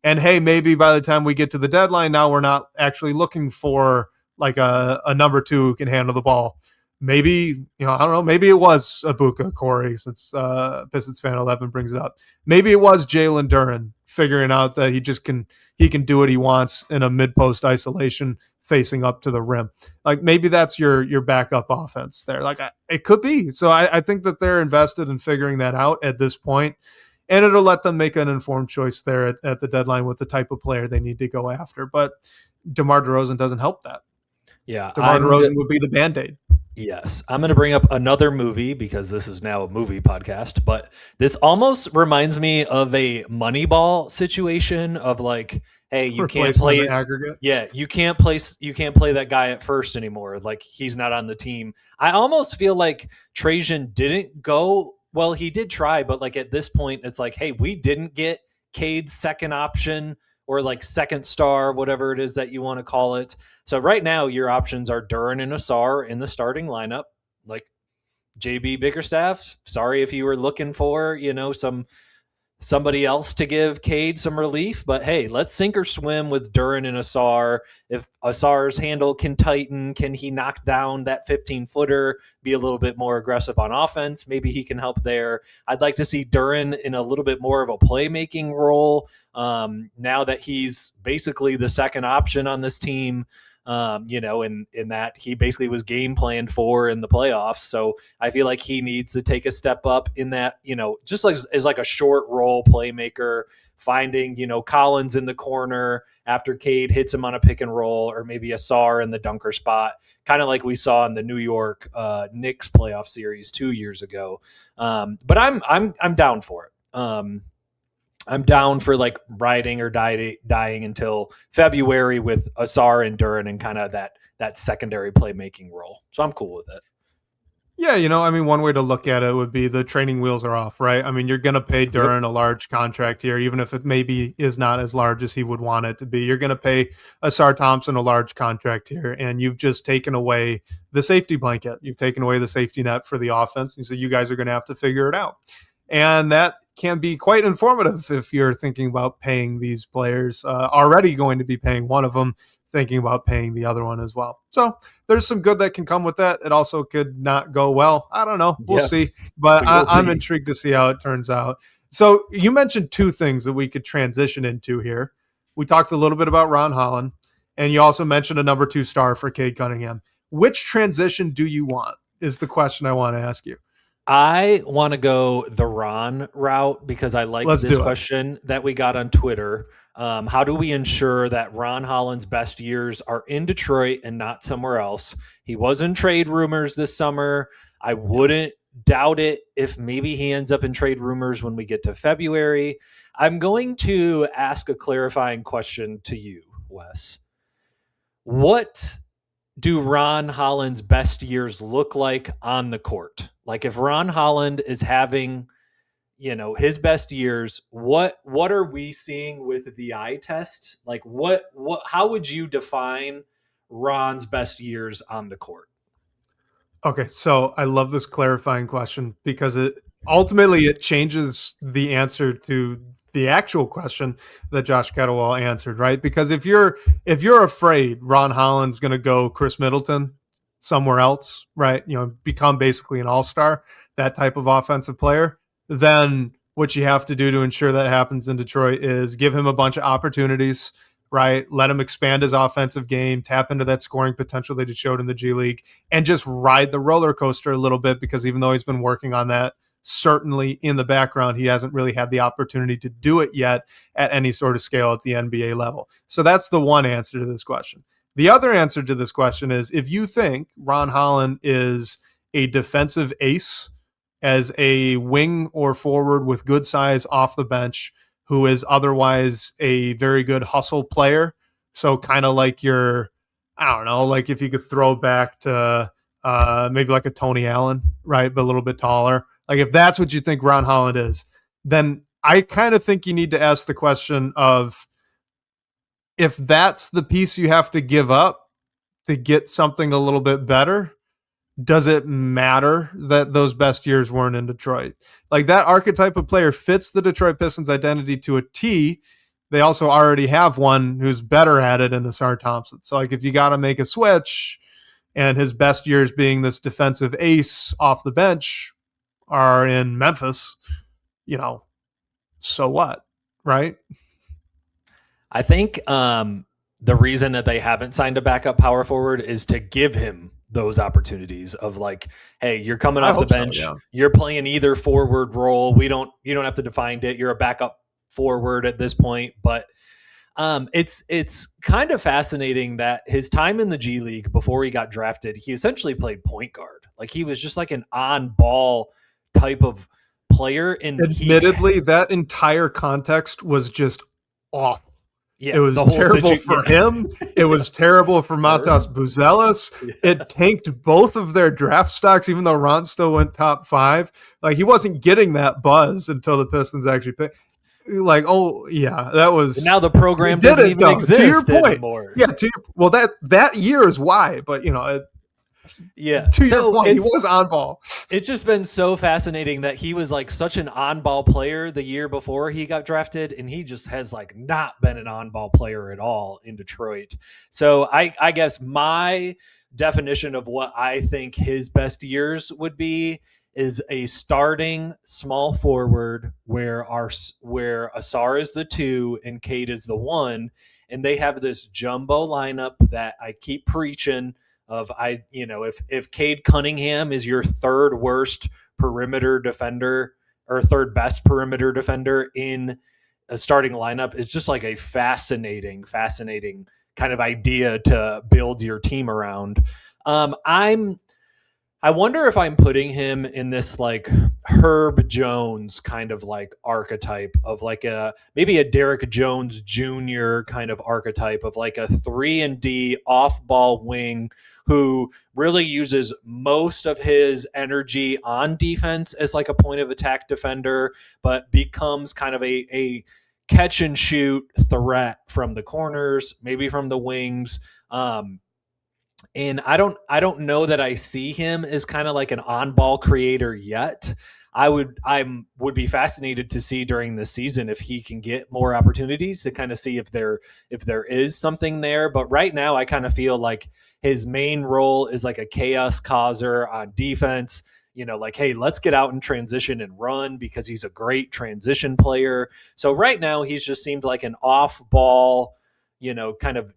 [SPEAKER 1] And hey, maybe by the time we get to the deadline, now we're not actually looking for like a number two who can handle the ball. Maybe, I don't know, maybe it was Ibuka Okori, since Pistons fan 11 brings it up. Maybe it was Jalen Duren figuring out that he can do what he wants in a mid-post isolation facing up to the rim. Like, maybe that's your backup offense there. Like, it could be. So I think that they're invested in figuring that out at this point, and it'll let them make an informed choice there at the deadline with the type of player they need to go after. But DeMar DeRozan doesn't help that.
[SPEAKER 2] Yeah,
[SPEAKER 1] DeMar DeRozan would be the Band-Aid.
[SPEAKER 2] Yes, I'm going to bring up another movie because this is now a movie podcast, but this almost reminds me of a Moneyball situation of like, hey, you can't
[SPEAKER 1] Replacement
[SPEAKER 2] play,
[SPEAKER 1] aggregate.
[SPEAKER 2] yeah, you can't play that guy at first anymore. Like he's not on the team. I almost feel like Trajan didn't go, well, he did try, but like at this point it's like, hey, we didn't get Cade's second option or like second star, whatever it is that you want to call it. So right now, your options are Duran and Asar in the starting lineup. Like JB Bickerstaff. Sorry if you were looking for somebody else to give Cade some relief, but hey, let's sink or swim with Duran and Asar. If Asar's handle can tighten, can he knock down that 15-footer, be a little bit more aggressive on offense? Maybe he can help there. I'd like to see Duran in a little bit more of a playmaking role now that he's basically the second option on this team. In that he basically was game planned for in the playoffs. So I feel like he needs to take a step up in that, just like as like a short role playmaker, finding, Collins in the corner after Cade hits him on a pick and roll, or maybe Asar in the dunker spot, kind of like we saw in the New York Knicks playoff series 2 years ago. But I'm down for it. I'm down for like riding or dying until February with Asar and Duran and kind of that secondary playmaking role. So I'm cool with it.
[SPEAKER 1] Yeah, one way to look at it would be the training wheels are off, right? I mean, you're going to pay
[SPEAKER 2] Yep.
[SPEAKER 1] Duran a large contract here, even if it maybe is not as large as he would want it to be. You're going to pay Asar Thompson a large contract here, and you've just taken away the safety blanket. You've taken away the safety net for the offense, and so you guys are going to have to figure it out. And that can be quite informative if you're thinking about paying these players, already going to be paying one of them, thinking about paying the other one as well. So there's some good that can come with that. It also could not go well. I don't know. We'll
[SPEAKER 2] Yeah,
[SPEAKER 1] see. But
[SPEAKER 2] we will
[SPEAKER 1] I'm
[SPEAKER 2] see.
[SPEAKER 1] intrigued to see how it turns out. So you mentioned two things that we could transition into here. We talked a little bit about Ron Holland, and you also mentioned a number 2 star for Cade Cunningham. Which transition do you want is the question I want to ask you.
[SPEAKER 2] I want to go the Ron route because I liked
[SPEAKER 1] Let's
[SPEAKER 2] this
[SPEAKER 1] do it.
[SPEAKER 2] question that we got on Twitter. How do we ensure that Ron Holland's best years are in Detroit and not somewhere else? He was in trade rumors this summer. I wouldn't doubt it if maybe he ends up in trade rumors when we get to February. I'm going to ask a clarifying question to you, Wes. What do Ron Holland's best years look like on the court? Like if Ron Holland is having, his best years, what are we seeing with the eye test? Like what how would you define Ron's best years on the court?
[SPEAKER 1] Okay, so I love this clarifying question because it changes the answer to the actual question that Josh Kettlewell answered, right? Because if you're afraid Ron Holland's going to go Chris Middleton somewhere else, right? Become basically an all-star, that type of offensive player, then what you have to do to ensure that happens in Detroit is give him a bunch of opportunities, right? Let him expand his offensive game, tap into that scoring potential that he showed in the G League, and just ride the roller coaster a little bit because even though he's been working on that, certainly in the background, he hasn't really had the opportunity to do it yet at any sort of scale at the NBA level. So that's the one answer to this question. The other answer to this question is if you think Ron Holland is a defensive ace as a wing or forward with good size off the bench, who is otherwise a very good hustle player. So kind of like I don't know, like if you could throw back to maybe like a Tony Allen, right? But a little bit taller. Like if that's what you think Ron Holland is, then I kind of think you need to ask the question of if that's the piece you have to give up to get something a little bit better, does it matter that those best years weren't in Detroit? Like that archetype of player fits the Detroit Pistons identity to a T. They also already have one who's better at it in Asar Thompson. So like if you got to make a switch and his best years being this defensive ace off the bench are in Memphis, so what? Right?
[SPEAKER 2] I think the reason that they haven't signed a backup power forward is to give him those opportunities of like, hey, you're coming
[SPEAKER 1] I
[SPEAKER 2] off the
[SPEAKER 1] hope so,
[SPEAKER 2] bench,
[SPEAKER 1] yeah.
[SPEAKER 2] you're playing either forward role. You don't have to define it. You're a backup forward at this point, but It's kind of fascinating that his time in the G League before he got drafted, he essentially played point guard. Like he was just like an on ball type of player, and
[SPEAKER 1] Admittedly, that entire context was just awful.
[SPEAKER 2] yeah,
[SPEAKER 1] It was
[SPEAKER 2] the whole
[SPEAKER 1] terrible for him. It was terrible for Matas Buzelis.
[SPEAKER 2] Yeah.
[SPEAKER 1] It tanked both of their draft stocks, even though Ron still went top 5. Like he wasn't getting that buzz until the Pistons actually picked. Like, oh yeah, that was.
[SPEAKER 2] And now the program doesn't even exist
[SPEAKER 1] to your point,
[SPEAKER 2] anymore.
[SPEAKER 1] Yeah, well that year is why, but
[SPEAKER 2] yeah.
[SPEAKER 1] To your point, he was on ball.
[SPEAKER 2] It's just been so fascinating that he was like such an on ball player the year before he got drafted, and he just has like not been an on ball player at all in Detroit. So I guess my definition of what I think his best years would be is a starting small forward where Asar is the 2 and Cade is the 1, and they have this jumbo lineup that I keep preaching of. If Cade Cunningham is your third worst perimeter defender or third best perimeter defender in a starting lineup, is just like a fascinating kind of idea to build your team around. I wonder if I'm putting him in this like Herb Jones kind of like archetype of like maybe a Derek Jones Jr. kind of archetype of like a 3-and-D off ball wing who really uses most of his energy on defense as like a point of attack defender, but becomes kind of a catch and shoot threat from the corners, maybe from the wings. And I don't know that I see him as kind of like an on-ball creator yet. I would be fascinated to see during the season if he can get more opportunities to kind of see if there is something there. But right now, I kind of feel like his main role is like a chaos causer on defense. Like, hey, let's get out and transition and run because he's a great transition player. So right now, he's just seemed like an off-ball, kind of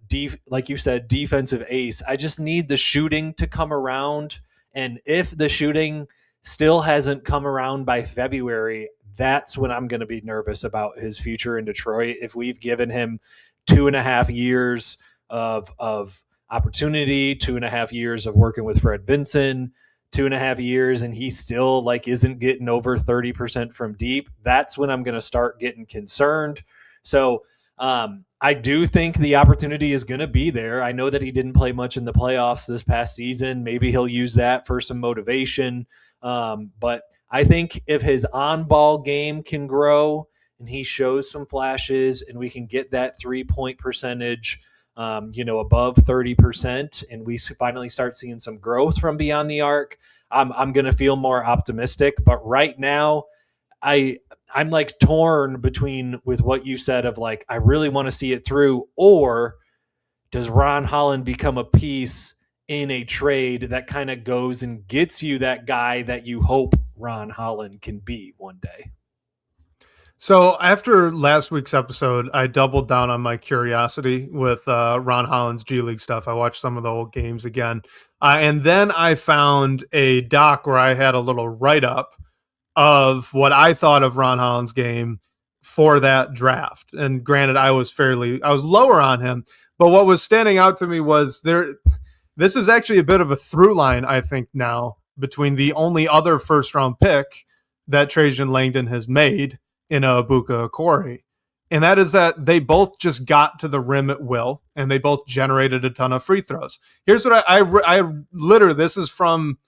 [SPEAKER 2] like you said, defensive ace. I just need the shooting to come around. And if the shooting still hasn't come around by February, that's when I'm going to be nervous about his future in Detroit. If we've given him 2.5 years of opportunity, 2.5 years of working with Fred Vinson, 2.5 years, and he still like isn't getting over 30% from deep, that's when I'm going to start getting concerned. So, I do think the opportunity is going to be there. I know that he didn't play much in the playoffs this past season. Maybe he'll use that for some motivation. But I think if his on-ball game can grow and he shows some flashes and we can get that 3-point percentage, above 30%, and we finally start seeing some growth from beyond the arc, I'm going to feel more optimistic. But right now, I'm like torn between with what you said of like, I really want to see it through, or does Ron Holland become a piece in a trade that kind of goes and gets you that guy that you hope Ron Holland can be one day?
[SPEAKER 1] So after last week's episode, I doubled down on my curiosity with Ron Holland's G League stuff. I watched some of the old games again. And then I found a doc where I had a little write-up of what I thought of Ron Holland's game for that draft. And granted, I was lower on him, but what was standing out to me was this is actually a bit of a through line, I think, now between the only other first round pick that Trajan Langdon has made in Abuka Okori. And that is that they both just got to the rim at will, and they both generated a ton of free throws. Here's what I literally, this is from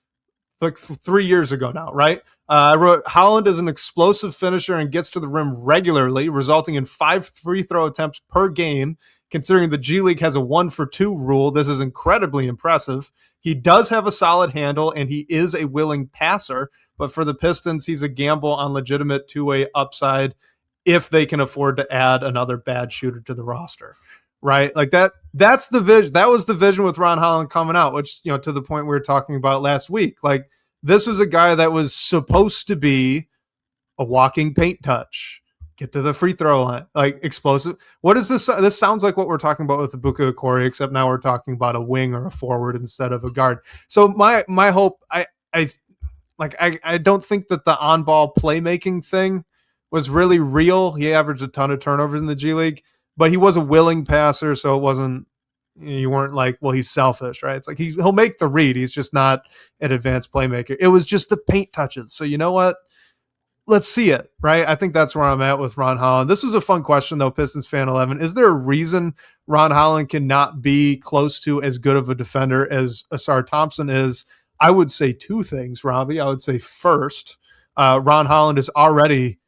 [SPEAKER 1] like 3 years ago now, right? I wrote, Holland is an explosive finisher and gets to the rim regularly, resulting in 5 free throw attempts per game. Considering the G League has a 1-for-2 rule, this is incredibly impressive. He does have a solid handle, and he is a willing passer, but for the Pistons, he's a gamble on legitimate two-way upside if they can afford to add another bad shooter to the roster. Right? Like that's the vision. That was the vision with Ron Holland coming out, which, to the point we were talking about last week. Like, this was a guy that was supposed to be a walking paint touch, get to the free throw line, like explosive. What is this? This sounds like what we're talking about with Abuka Okori, except now we're talking about a wing or a forward instead of a guard. So my hope, I don't think that the on-ball playmaking thing was really real. He averaged a ton of turnovers in the G League. but he was a willing passer, so it wasn't, you weren't like, well, he's selfish, right? It's like he'll make the read. He's just not an advanced playmaker. It was just the paint touches. So you know what? Let's see it, right? I think that's where I'm at with Ron Holland. This was a fun question, though, Pistons fan 11. Is there a reason Ron Holland cannot be close to as good of a defender as Asar Thompson is? I would say two things, Robbie. I would say first, Ron Holland is already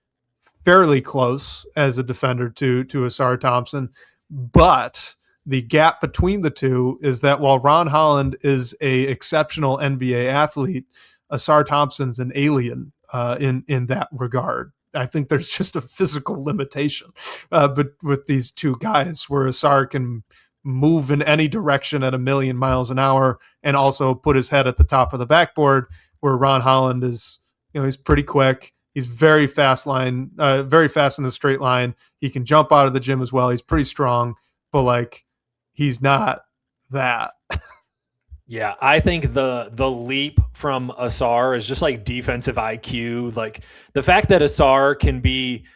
[SPEAKER 1] fairly close as a defender to Asar Thompson, but the gap between the two is that while Ron Holland is a exceptional NBA athlete, Asar Thompson's an alien in that regard. I think there's just a physical limitation, but with these two guys, where Asar can move in any direction at 1,000,000 miles an hour and also put his head at the top of the backboard, where Ron Holland is, he's pretty quick. He's very fast very fast in the straight line. He can jump out of the gym as well. He's pretty strong, but like, he's not that.
[SPEAKER 2] Yeah, I think the leap from Asar is just like defensive IQ. Like the fact that Asar can be,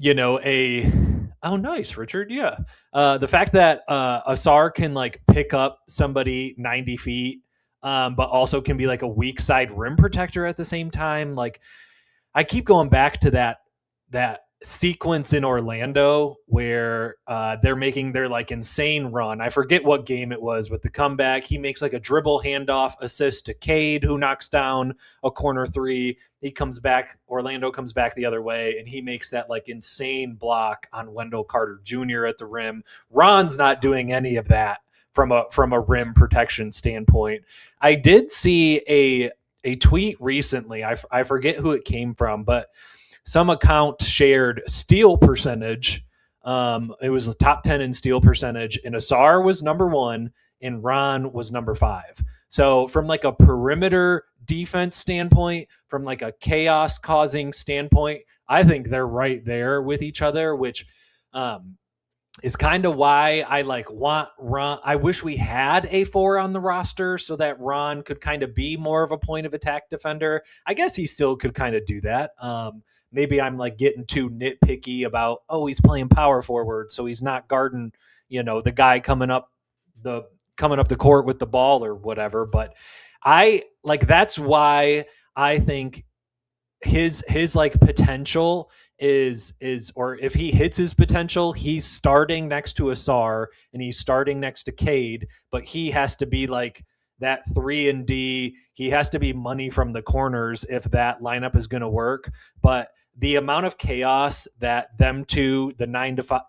[SPEAKER 2] oh nice, Richard. Yeah. The fact that Asar can like pick up somebody 90 feet, but also can be like a weak side rim protector at the same time. Like I keep going back to that sequence in Orlando where they're making their like insane run. I forget what game it was, but the comeback, he makes like a dribble handoff assist to Cade, who knocks down a corner three. He comes back, Orlando comes back the other way, and he makes that like insane block on Wendell Carter Jr. at the rim. Ron's not doing any of that from a rim protection standpoint. I did see a tweet recently. I forget who it came from, but some account shared steal percentage. It was the top 10 in steal percentage, and Asar was number 1 and Ron was number 5. So from like a perimeter defense standpoint, from like a chaos causing standpoint, I think they're right there with each other, which is kind of why I like want Ron. I wish we had a 4 on the roster so that Ron could kind of be more of a point of attack defender. I guess he still could kind of do that. Maybe I'm like getting too nitpicky about, he's playing power forward, so he's not guarding, the guy coming up the court with the ball or whatever. But I like, that's why I think his like potential is or if he hits his potential, he's starting next to Asar and he's starting next to Cade, but he has to be like that 3 and D. He has to be money from the corners if that lineup is going to work. But the amount of chaos that them two, the 9 to 5,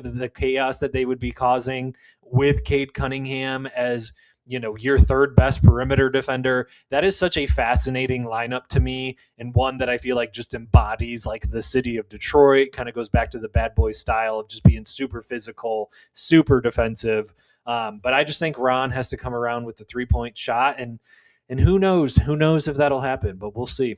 [SPEAKER 2] the chaos that they would be causing with Cade Cunningham as, your third best perimeter defender, that is such a fascinating lineup to me, and one that I feel like just embodies like the city of Detroit, kind of goes back to the bad boy style of just being super physical, super defensive. But I just think Ron has to come around with the 3-point shot, and who knows if that'll happen, but we'll see.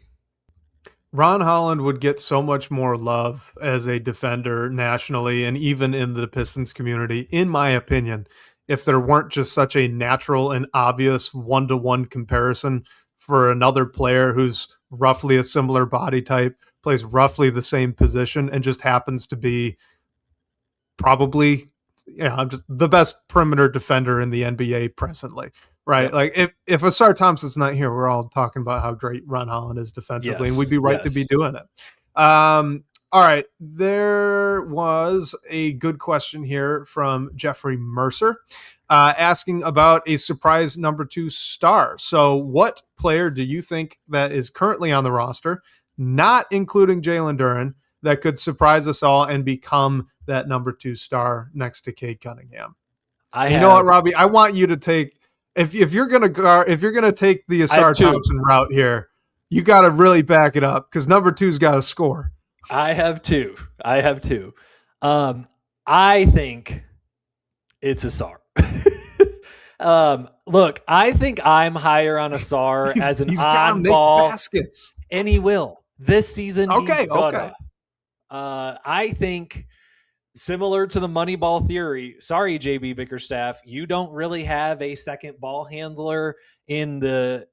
[SPEAKER 1] Ron Holland would get so much more love as a defender nationally and even in the Pistons community, in my opinion, if there weren't just such a natural and obvious one-to-one comparison for another player who's roughly a similar body type, plays roughly the same position, and just happens to be probably just the best perimeter defender in the NBA presently. Right. Yep. Like if Asar Thompson's not here, we're all talking about how great Ron Holland is defensively, and we'd be right to be doing it. All right. There was a good question here from Jeffrey Mercer asking about a surprise number 2 star. So what player do you think that is currently on the roster, not including Jalen Duren, that could surprise us all and become that number 2 star next to Cade Cunningham? You know what, Robbie? I want you to take, if you're gonna take the Asar Thompson route here, you got to really back it up, because number 2's got to score.
[SPEAKER 2] I have two. I think it's Asar. Look, I think I'm higher on Asar as an on-ball
[SPEAKER 1] baskets,
[SPEAKER 2] and he will this season.
[SPEAKER 1] Okay.
[SPEAKER 2] I think, similar to the Moneyball theory, sorry, JB Bickerstaff, you don't really have a second ball handler in the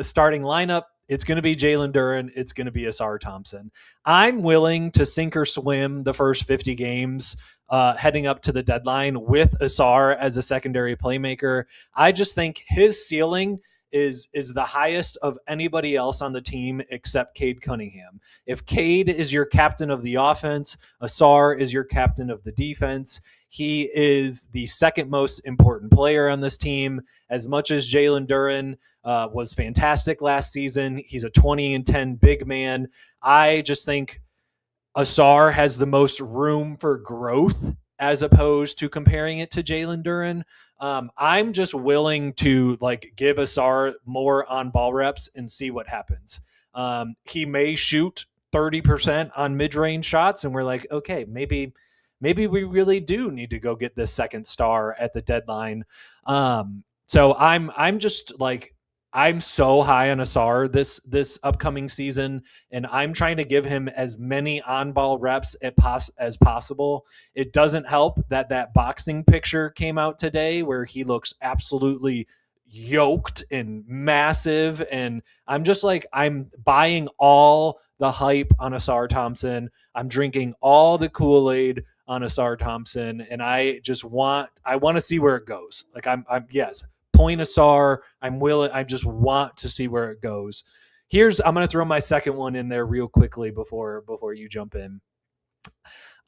[SPEAKER 2] starting lineup. It's going to be Jalen Duren. It's going to be Asar Thompson. I'm willing to sink or swim the first 50 games heading up to the deadline with Asar as a secondary playmaker. I just think his ceiling is the highest of anybody else on the team except Cade Cunningham. If Cade is your captain of the offense, Asar is your captain of the defense. He is the second most important player on this team. As much as Jalen Duren was fantastic last season, he's a 20-10 big man. I just think Asar has the most room for growth as opposed to comparing it to Jalen Duren. I'm just willing to like give Asar more on ball reps and see what happens. He may shoot 30% on mid-range shots, and we're like, okay, maybe we really do need to go get this second star at the deadline. So I'm just like, I'm so high on Asar this upcoming season, and I'm trying to give him as many on-ball reps as possible. It doesn't help that boxing picture came out today where he looks absolutely yoked and massive, and I'm just like, I'm buying all the hype on Asar Thompson. I'm drinking all the Kool-Aid on Asar Thompson, and I want to see where it goes. Like I'm yes, point Asar. I just want to see where it goes. I'm going to throw my second one in there real quickly before you jump in.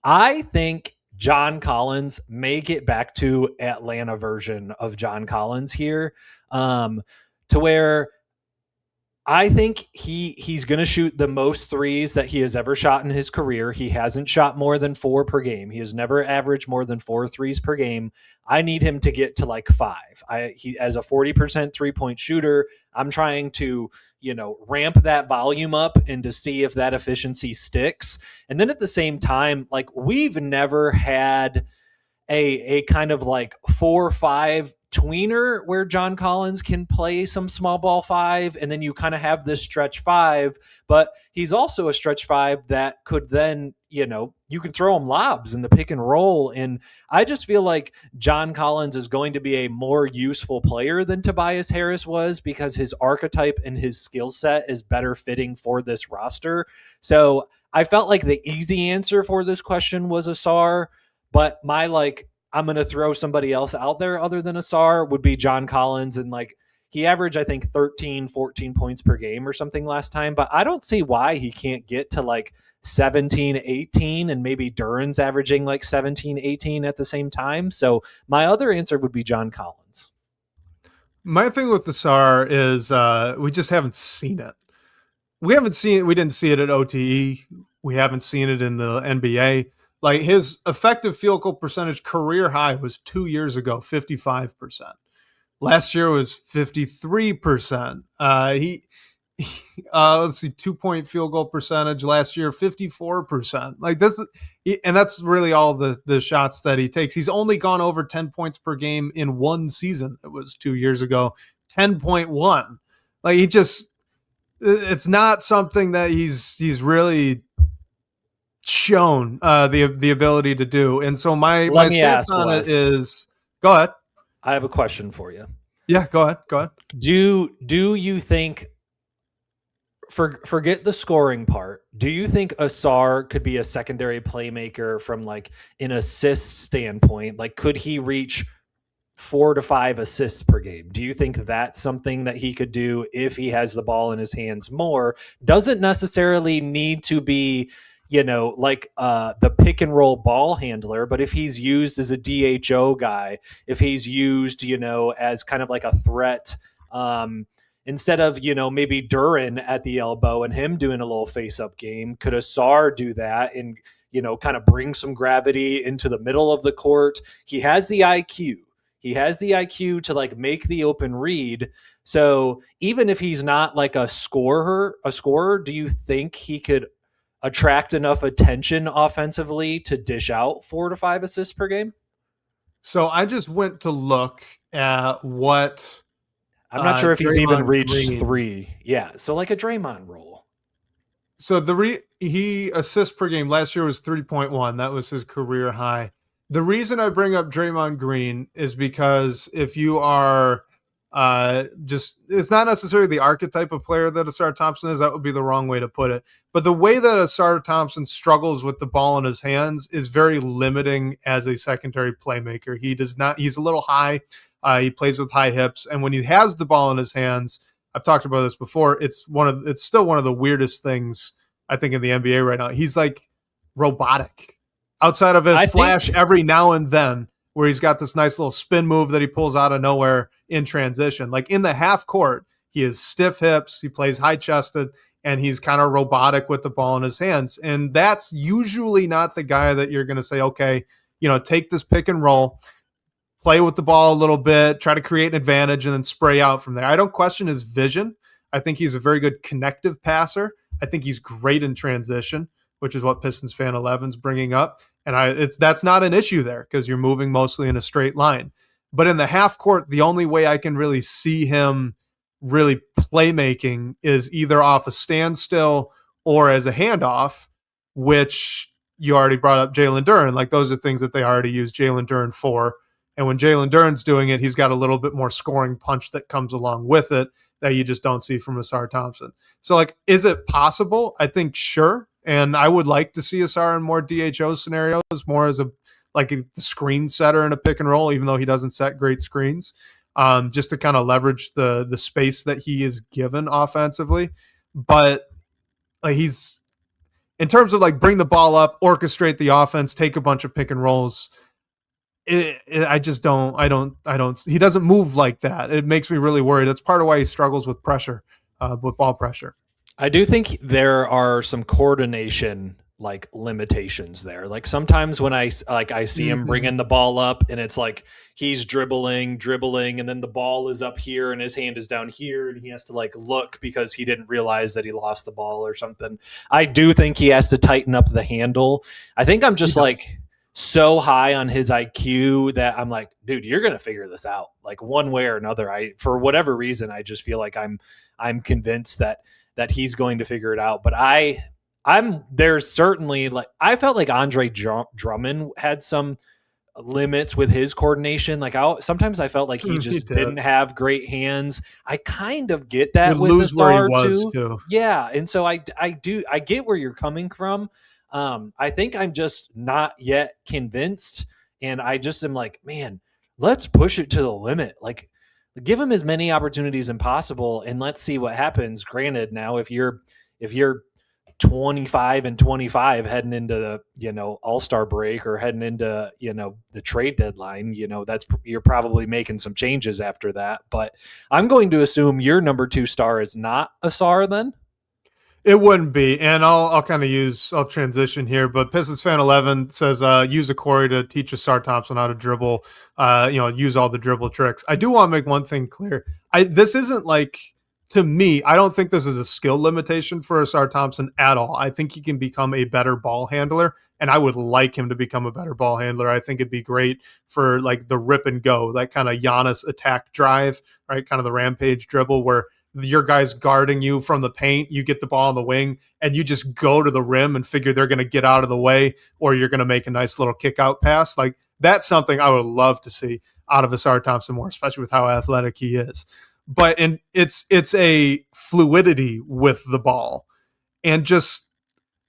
[SPEAKER 2] I think John Collins may get back to Atlanta version of John Collins here, to where I think he's going to shoot the most threes that he has ever shot in his career. He hasn't shot more than 4 per game. He has never averaged more than 4 threes per game. I need him to get to like 5. He as a 40% 3-point shooter, I'm trying to, ramp that volume up and to see if that efficiency sticks. And then at the same time, like we've never had a kind of like 4-5 tweener where John Collins can play some small ball 5, and then you kind of have this stretch 5, but he's also a stretch 5 that could then, you can throw him lobs in the pick and roll. And I just feel like John Collins is going to be a more useful player than Tobias Harris was, because his archetype and his skill set is better fitting for this roster. So I felt like the easy answer for this question was Asar, but I'm going to throw somebody else out there other than Asar would be John Collins. And like, he averaged, I think 13, 14 points per game or something last time, but I don't see why he can't get to like 17, 18, and maybe Duren's averaging like 17, 18 at the same time. So my other answer would be John Collins.
[SPEAKER 1] My thing with Asar is we just haven't seen it. We didn't see it at OTE. We haven't seen it in the NBA. Like his effective field goal percentage career high was 2 years ago, 55%. Last year was 53%. Let's see, 2-point field goal percentage last year, 54%. Like this, and that's really all the shots that he takes. He's only gone over 10 points per game in one season. It was 2 years ago, 10.1. Like it's not something that he's really shown the ability to do. And so my stance on it is, go ahead.
[SPEAKER 2] I have a question for you.
[SPEAKER 1] Yeah, go ahead.
[SPEAKER 2] Do you think, forget the scoring part, do you think Asar could be a secondary playmaker from like an assist standpoint? Like, could he reach 4 to 5 assists per game? Do you think that's something that he could do if he has the ball in his hands more? Doesn't necessarily need to be, the pick and roll ball handler, but if he's used as a DHO guy, if he's used, as kind of like a threat, instead of, maybe Duren at the elbow and him doing a little face-up game, could Asar do that and, kind of bring some gravity into the middle of the court? He has the IQ. He has the IQ to like make the open read. So even if he's not like a scorer, do you think he could attract enough attention offensively to dish out 4 to 5 assists per game?
[SPEAKER 1] So I just went to look at what
[SPEAKER 2] I'm not sure if he's even reached
[SPEAKER 1] Green.
[SPEAKER 2] 3. Yeah. So like a Draymond role.
[SPEAKER 1] So he assists per game last year was 3.1. That was his career high. The reason I bring up Draymond Green is because if you are Just it's not necessarily the archetype of player that Asar Thompson is. That would be the wrong way to put it. But the way that Asar Thompson struggles with the ball in his hands is very limiting as a secondary playmaker. He does not. He's a little high. He plays with high hips, and when he has the ball in his hands, I've talked about this before. It's still one of the weirdest things I think in the NBA right now. He's like robotic. Outside of a flash every now and then, where he's got this nice little spin move that he pulls out of nowhere in transition. Like in the half court, he has stiff hips, he plays high chested, and he's kind of robotic with the ball in his hands. And that's usually not the guy that you're going to say, okay, take this pick and roll, play with the ball a little bit, try to create an advantage, and then spray out from there. I don't question his vision. I think he's a very good connective passer. I think he's great in transition, which is what Pistons fan 11's bringing up. And that's not an issue there because you're moving mostly in a straight line. But in the half court, the only way I can really see him really playmaking is either off a standstill or as a handoff, which you already brought up Jalen Duren. Like those are things that they already use Jalen Duren for. And when Jalen Duren's doing it, he's got a little bit more scoring punch that comes along with it that you just don't see from Asar Thompson. So like, is it possible? I think sure. And I would like to see Asar in more DHO scenarios, more as a screen setter in a pick and roll, even though he doesn't set great screens, just to kind of leverage the space that he is given offensively. But he's, in terms of like bring the ball up, orchestrate the offense, take a bunch of pick and rolls, I just don't. He doesn't move like that. It makes me really worried. That's part of why he struggles with pressure, with ball pressure.
[SPEAKER 2] I do think there are some coordination like limitations there. Like sometimes when I see him bringing the ball up and it's like he's dribbling, and then the ball is up here and his hand is down here and he has to like look because he didn't realize that he lost the ball or something. I do think he has to tighten up the handle. I think I'm just like so high on his IQ that I'm like, dude, you're going to figure this out like one way or another. For whatever reason, I just feel like I'm convinced that he's going to figure it out. But there's certainly like, I felt like Andre Drummond had some limits with his coordination. Like sometimes I felt like he just didn't have great hands. I kind of get that with the star too. Yeah. And so I get where you're coming from. I think I'm just not yet convinced. And I just am like, man, let's push it to the limit. Like give him as many opportunities as possible and let's see what happens. Granted, now if you're 25-25 heading into the, All-Star break or heading into, the trade deadline, you're probably making some changes after that. But I'm going to assume your number 2 star is not Asar then.
[SPEAKER 1] It wouldn't be, and I'll transition here, but Pistons fan 11 says use a Corey to teach Asar Thompson how to dribble, use all the dribble tricks. I do want to make one thing clear. This isn't like, to me, I don't think this is a skill limitation for Asar Thompson at all. I think he can become a better ball handler, and I would like him to become a better ball handler. I think it'd be great for like the rip and go, that kind of Giannis attack drive, right? Kind of the rampage dribble where your guy's guarding you from the paint, you get the ball on the wing, and you just go to the rim and figure they're going to get out of the way, or you're going to make a nice little kick out pass. Like that's something I would love to see out of Asar Thompson more, especially with how athletic he is. But it's a fluidity with the ball, and just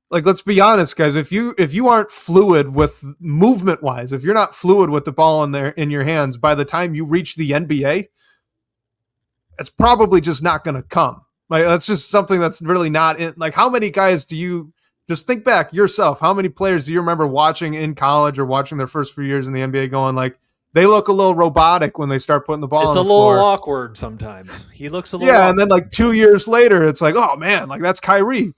[SPEAKER 1] like, let's be honest, guys. If you aren't fluid with movement wise, if you're not fluid with the ball in your hands, by the time you reach the NBA, it's probably just not going to come. Like that's just something that's really not in. Like how many guys do you just think back yourself? How many players do you remember watching in college or watching their first few years in the NBA going like, they look a little robotic when they start putting the ball on the floor.
[SPEAKER 2] It's a little awkward sometimes. He looks a little
[SPEAKER 1] awkward. And then like 2 years later, it's like, oh man, like that's Kyrie.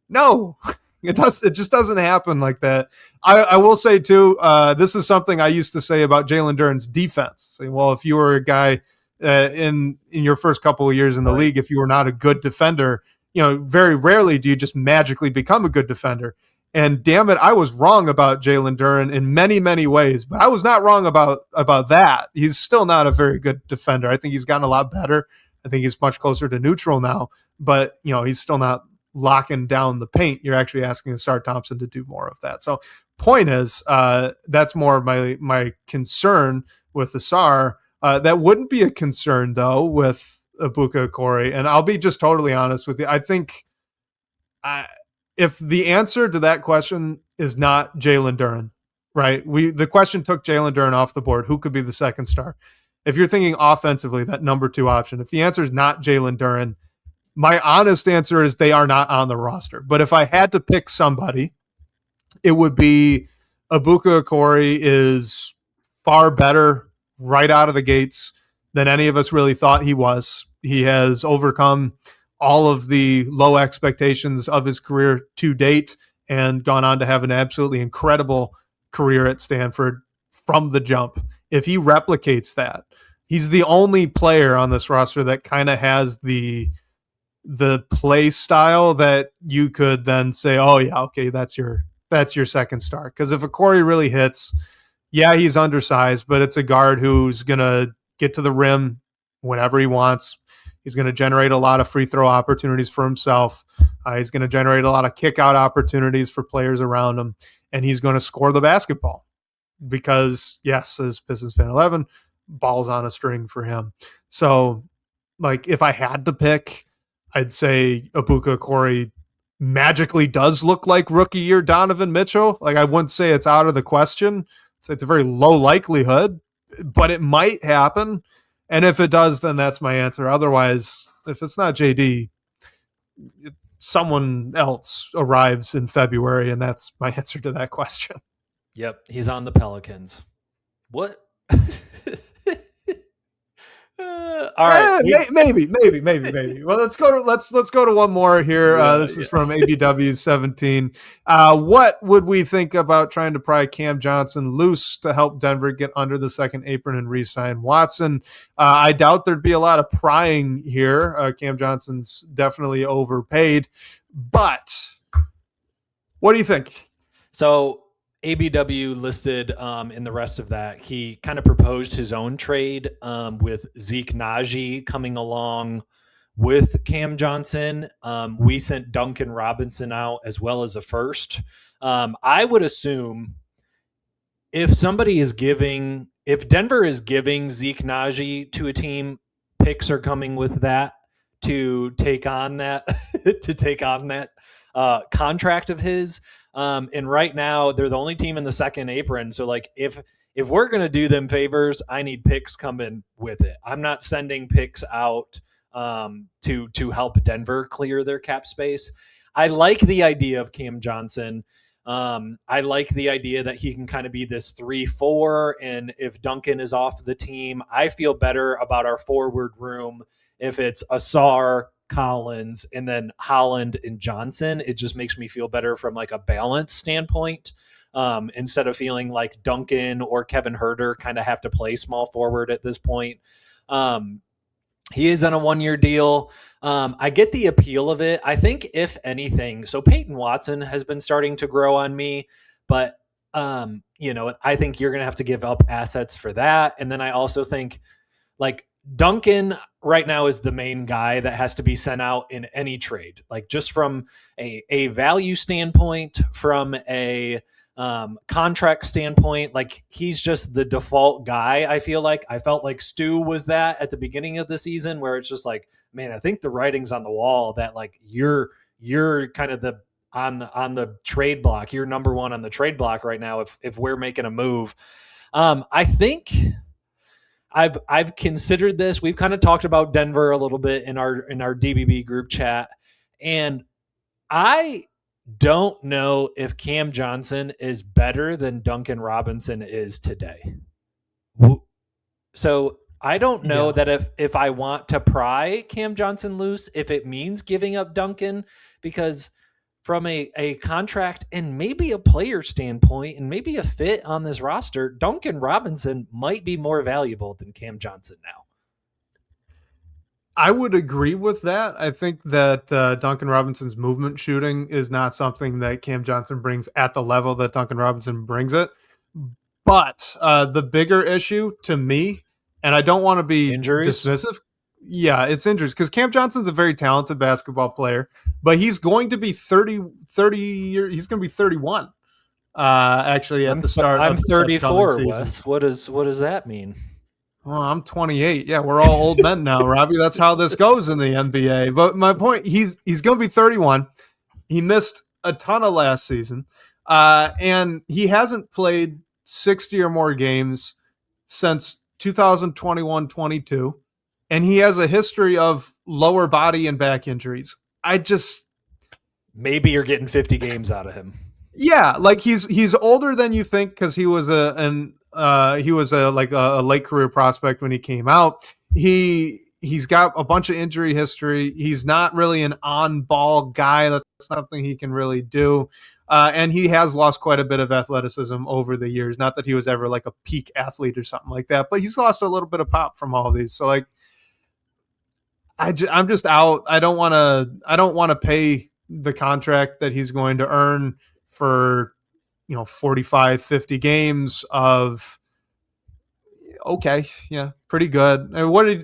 [SPEAKER 1] No, it just doesn't happen like that. I will say too, this is something I used to say about Jalen Duren's defense. Say, well, if you were a guy in your first couple of years in the league, if you were not a good defender, very rarely do you just magically become a good defender. And damn it, I was wrong about Jalen Duren in many, many ways, but I was not wrong about that. He's still not a very good defender. I think he's gotten a lot better. I think he's much closer to neutral now, but he's still not locking down the paint. You're actually asking Asar Thompson to do more of that. So point is, that's more of my concern with Asar That wouldn't be a concern though with Ibuka Okori, and I'll be just totally honest with you. I think if the answer to that question is not Jalen Duren, right? The question took Jalen Duren off the board. Who could be the second star? If you're thinking offensively, that number 2 option, if the answer is not Jalen Duren, my honest answer is they are not on the roster. But if I had to pick somebody, it would be Ibuka Okori is far better right out of the gates than any of us really thought he was. He has overcome all of the low expectations of his career to date and gone on to have an absolutely incredible career at Stanford from the jump. If he replicates that, he's the only player on this roster that kind of has the play style that you could then say, oh yeah, okay, that's your second star. Because if Okori really hits, yeah, he's undersized, but it's a guard who's gonna get to the rim whenever he wants. He's going to generate a lot of free throw opportunities for himself. He's going to generate a lot of kick out opportunities for players around him, and he's going to score the basketball because, yes, as Pistons fan 11, ball's on a string for him. So, like, if I had to pick, I'd say Ibuka Okori magically does look like rookie year Donovan Mitchell. Like, I wouldn't say it's out of the question. It's a very low likelihood, but it might happen. And if it does, then that's my answer. Otherwise, if it's not JD, someone else arrives in February, and that's my answer to that question.
[SPEAKER 2] Yep, he's on the Pelicans. What? All right,
[SPEAKER 1] maybe. Well, let's go to one more here. This is from ABW 17. What would we think about trying to pry Cam Johnson loose to help Denver get under the second apron and re-sign Watson? I doubt there'd be a lot of prying here. Cam Johnson's definitely overpaid, but what do you think?
[SPEAKER 2] So ABW listed in the rest of that, he kind of proposed his own trade with Zeke Naji coming along with Cam Johnson. We sent Duncan Robinson out as well as a first. I would assume if Denver is giving Zeke Naji to a team, picks are coming with that to take on that contract of his. And right now they're the only team in the second apron. So like if we're going to do them favors, I need picks coming with it. I'm not sending picks out to help Denver clear their cap space. I like the idea of Cam Johnson. I like the idea that he can kind of be this 3-4. And if Duncan is off the team, I feel better about our forward room. If it's Asar, Collins, and then Holland and Johnson, it just makes me feel better from like a balance standpoint. Instead of feeling like Duncan or Kevin Huerter kind of have to play small forward at this point. He is on a 1-year deal. I get the appeal of it. I think if anything, so Peyton Watson has been starting to grow on me, but I think you're going to have to give up assets for that. And then I also think like Duncan right now is the main guy that has to be sent out in any trade, like just from a value standpoint, from a contract standpoint, like he's just the default guy. I felt like Stu was that at the beginning of the season, where it's just like, man, I think the writing's on the wall that like you're kind of on the trade block. You're number one on the trade block right now if we're making a move. I think I've considered this. We've kind of talked about Denver a little bit in our DBB group chat, and I don't know if Cam Johnson is better than Duncan Robinson is today. So I don't know that if I want to pry Cam Johnson loose, if it means giving up Duncan, because from a contract and maybe a player standpoint and maybe a fit on this roster, Duncan Robinson might be more valuable than Cam Johnson now.
[SPEAKER 1] I would agree with that. I think that Duncan Robinson's movement shooting is not something that Cam Johnson brings at the level that Duncan Robinson brings it. But the bigger issue to me, and I don't want to be dismissive. Yeah, it's injuries, because Cam Johnson's a very talented basketball player, but he's going to be 30 years. He's going to be 31. Actually, at the start.
[SPEAKER 2] I'm 34. Wes, what does that mean?
[SPEAKER 1] Well, I'm 28. Yeah, we're all old men now, Robbie. That's how this goes in the NBA. But my point, he's going to be 31. He missed a ton of last season, and he hasn't played 60 or more games since 2021-22, and he has a history of lower body and back injuries. I just
[SPEAKER 2] Maybe you're getting 50 games out of him.
[SPEAKER 1] Yeah, like he's older than you think because he was a like a late career prospect when he came out. He's got a bunch of injury history. He's not really an on ball guy. That's something he can really do. And he has lost quite a bit of athleticism over the years. Not that he was ever like a peak athlete or something like that, but he's lost a little bit of pop from all of these. So like, I'm just out. I don't want to. I don't want to pay the contract that he's going to earn for 45, 50 games of okay, yeah, pretty good. And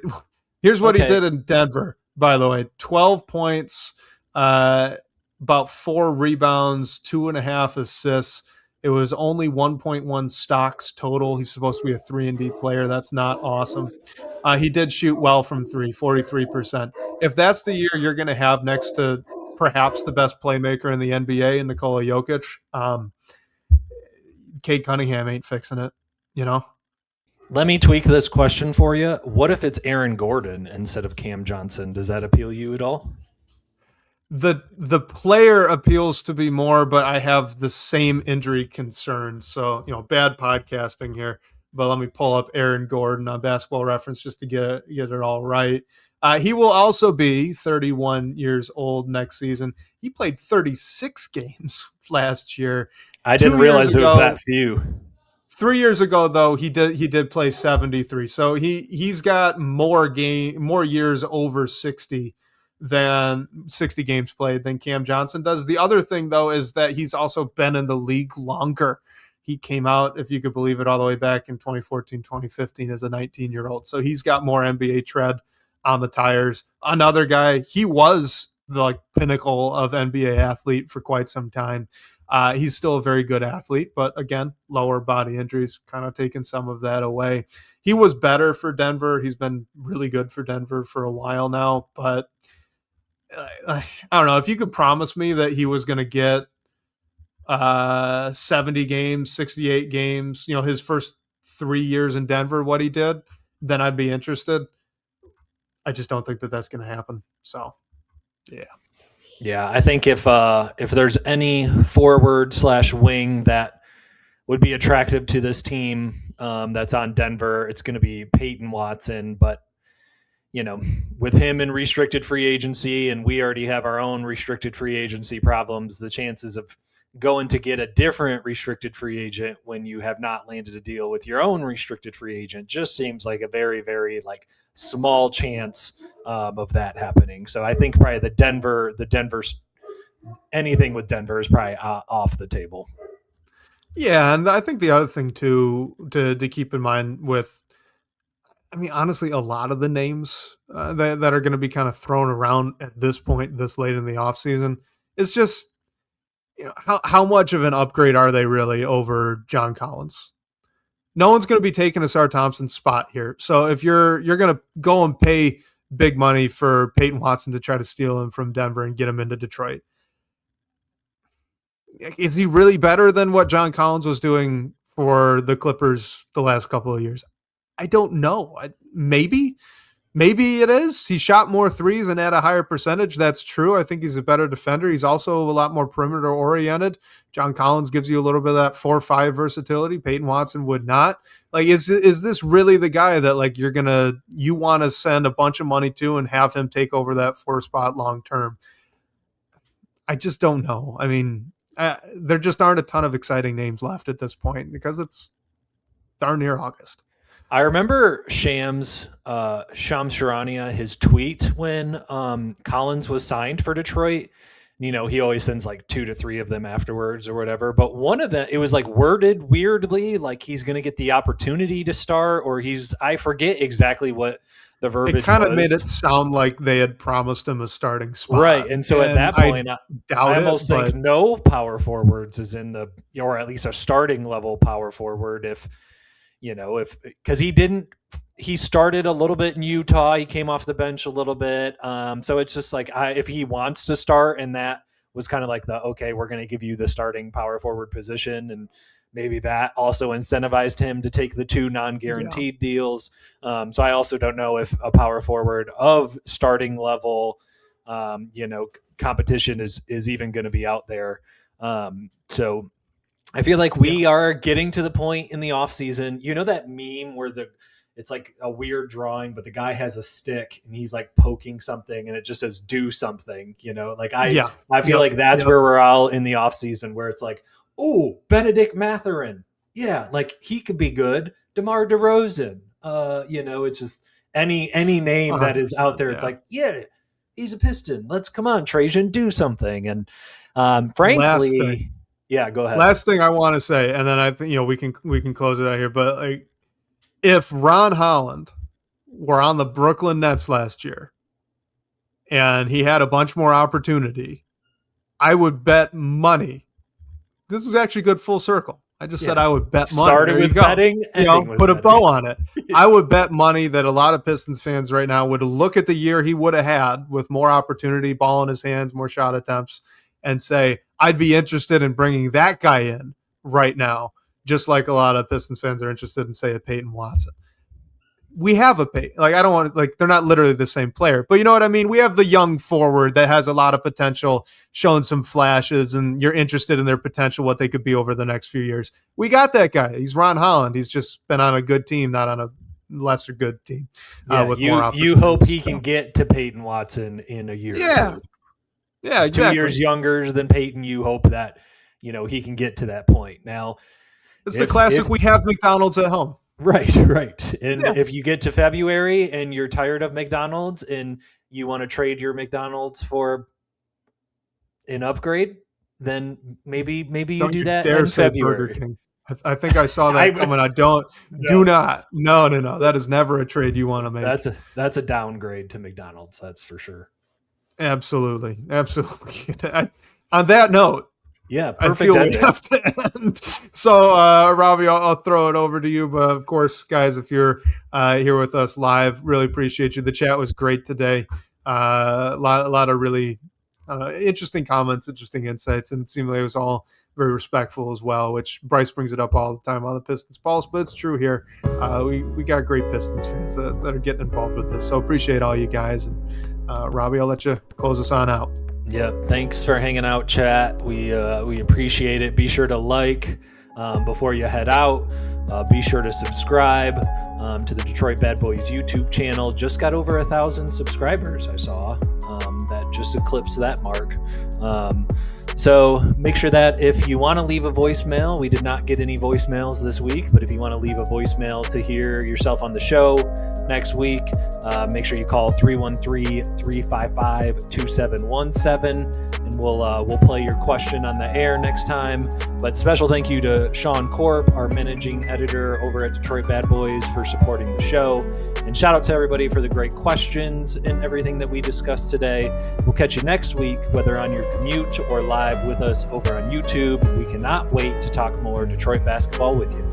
[SPEAKER 1] here's what he did in Denver, by the way. 12 points, about 4 rebounds, 2.5 assists. It was only 1.1 stocks total. He's supposed to be a 3-and-D player. That's not awesome. He did shoot well from 3, 43%. If that's the year you're going to have next to perhaps the best playmaker in the NBA in Nikola Jokic, Cade Cunningham ain't fixing it,
[SPEAKER 2] Let me tweak this question for you. What if it's Aaron Gordon instead of Cam Johnson? Does that appeal you at all?
[SPEAKER 1] The player appeals to me more, but I have the same injury concerns. So, bad podcasting here, but let me pull up Aaron Gordon on Basketball Reference just to get it all right. He will also be 31 years old next season. He played 36 games last year.
[SPEAKER 2] I didn't realize it was that few.
[SPEAKER 1] 3 years ago, though, he did play 73. So he's got more years over 60 than 60 games played than Cam Johnson does. The other thing, though, is that he's also been in the league longer. He came out, if you could believe it, all the way back in 2014, 2015 as a 19-year-old. So he's got more NBA tread on the tires. Another guy, he was the pinnacle of NBA athlete for quite some time. He's still a very good athlete, but again, lower body injuries kind of taken some of that away. He was better for Denver. He's been really good for Denver for a while now, but I don't know. If you could promise me that he was going to get 70 games, 68 games, his first 3 years in Denver, what he did, then I'd be interested. I just don't think that that's going to happen. So, yeah.
[SPEAKER 2] Yeah, I think if there's any forward/wing that would be attractive to this team that's on Denver, it's going to be Peyton Watson. But, with him in restricted free agency, and we already have our own restricted free agency problems, the chances of going to get a different restricted free agent when you have not landed a deal with your own restricted free agent just seems like a very, very small chance of that happening. So I think probably the Denver, anything with Denver is probably off the table.
[SPEAKER 1] Yeah, and I think the other thing too to keep in mind with, honestly, a lot of the names that are going to be kind of thrown around at this point, this late in the offseason, is just how much of an upgrade are they really over John Collins? No one's going to be taking Asar Thompson's spot here. So if you're going to go and pay big money for Peyton Watson to try to steal him from Denver and get him into Detroit, is he really better than what John Collins was doing for the Clippers the last couple of years? I don't know. Maybe it is. He shot more threes and at a higher percentage. That's true. I think he's a better defender. He's also a lot more perimeter oriented. John Collins gives you a little bit of that 4-5 versatility. Peyton Watson would not. Is this really the guy that you want to send a bunch of money to and have him take over that 4 spot long term? I just don't know. There just aren't a ton of exciting names left at this point because it's darn near August.
[SPEAKER 2] I remember Shams Charania, his tweet when Collins was signed for Detroit. He always sends 2 to 3 of them afterwards or whatever. But one of them, it was worded weirdly, he's going to get the opportunity to start, or I forget exactly what the verbiage was.
[SPEAKER 1] It kind of made it sound like they had promised him a starting spot.
[SPEAKER 2] Right. And so at that point, I almost think no power forwards is in or at least a starting level power forward. because he started a little bit in Utah. He came off the bench a little bit. So it's just like, if he wants to start, and that was kind of like okay, we're going to give you the starting power forward position. And maybe that also incentivized him to take the 2 non-guaranteed deals. So I also don't know if a power forward of starting level, competition is even going to be out there. So I feel like we are getting to the point in the off season. You know that meme where it's like a weird drawing, but the guy has a stick and he's like poking something and it just says do something, like I feel like that's where we're all in the off season, where it's like, oh, Benedict Mathurin. Yeah. Like he could be good. DeMar DeRozan. It's just any name that is out there. It's like, yeah, he's a Piston. Come on, Trajan, do something. And frankly, yeah, go ahead.
[SPEAKER 1] Last thing I want to say, and then I think we can close it out here. But like, if Ron Holland were on the Brooklyn Nets last year, and he had a bunch more opportunity, I would bet money. This is actually good full circle. I just said I would bet money.
[SPEAKER 2] Started with betting,
[SPEAKER 1] put a bow on it. I would bet money that a lot of Pistons fans right now would look at the year he would have had with more opportunity, ball in his hands, more shot attempts, and say, I'd be interested in bringing that guy in right now, just like a lot of Pistons fans are interested in, say, a Peyton Watson. We have a Peyton. Like, I don't want to, like, they're not literally the same player, but you know what I mean? We have the young forward that has a lot of potential, showing some flashes, and you're interested in their potential, what they could be over the next few years. We got that guy. He's Ron Holland. He's just been on a good team, not on a lesser good team. With more opportunities.
[SPEAKER 2] You hope he can get to Peyton Watson in a year.
[SPEAKER 1] Yeah. Yeah,
[SPEAKER 2] he's
[SPEAKER 1] exactly.
[SPEAKER 2] 2 years younger than Peyton. You hope that, he can get to that point. Now,
[SPEAKER 1] it's the classic, we have McDonald's at home.
[SPEAKER 2] Right. And if you get to February and you're tired of McDonald's and you want to trade your McDonald's for an upgrade, then maybe you do that in February.
[SPEAKER 1] Burger King. I think I saw that coming. Do not. No. That is never a trade you want to make.
[SPEAKER 2] That's a downgrade to McDonald's. That's for sure.
[SPEAKER 1] Absolutely. On that note,
[SPEAKER 2] yeah, perfect.
[SPEAKER 1] I feel we have to end. So, Robbie, I'll throw it over to you. But of course, guys, if you're here with us live, really appreciate you. The chat was great today. A lot of really interesting comments, interesting insights, and it seemed like it was all very respectful as well, which Bryce brings it up all the time on the Pistons Pulse, but it's true here. We got great Pistons fans that are getting involved with this. So appreciate all you guys. And Robbie, I'll let you close us on out.
[SPEAKER 2] Yep. Thanks for hanging out, chat. We appreciate it. Be sure to like before you head out. Be sure to subscribe to the Detroit Bad Boys YouTube channel. Just got over 1,000 subscribers, I saw. That just eclipsed that mark. So make sure that if you want to leave a voicemail, we did not get any voicemails this week, but if you want to leave a voicemail to hear yourself on the show next week, make sure you call 313-355-2717, and we'll play your question on the air next time. But special thank you to Sean Korp, our managing editor over at Detroit Bad Boys, for supporting the show. And shout out to everybody for the great questions and everything that we discussed today. We'll catch you next week, whether on your commute or live with us over on YouTube. We cannot wait to talk more Detroit basketball with you.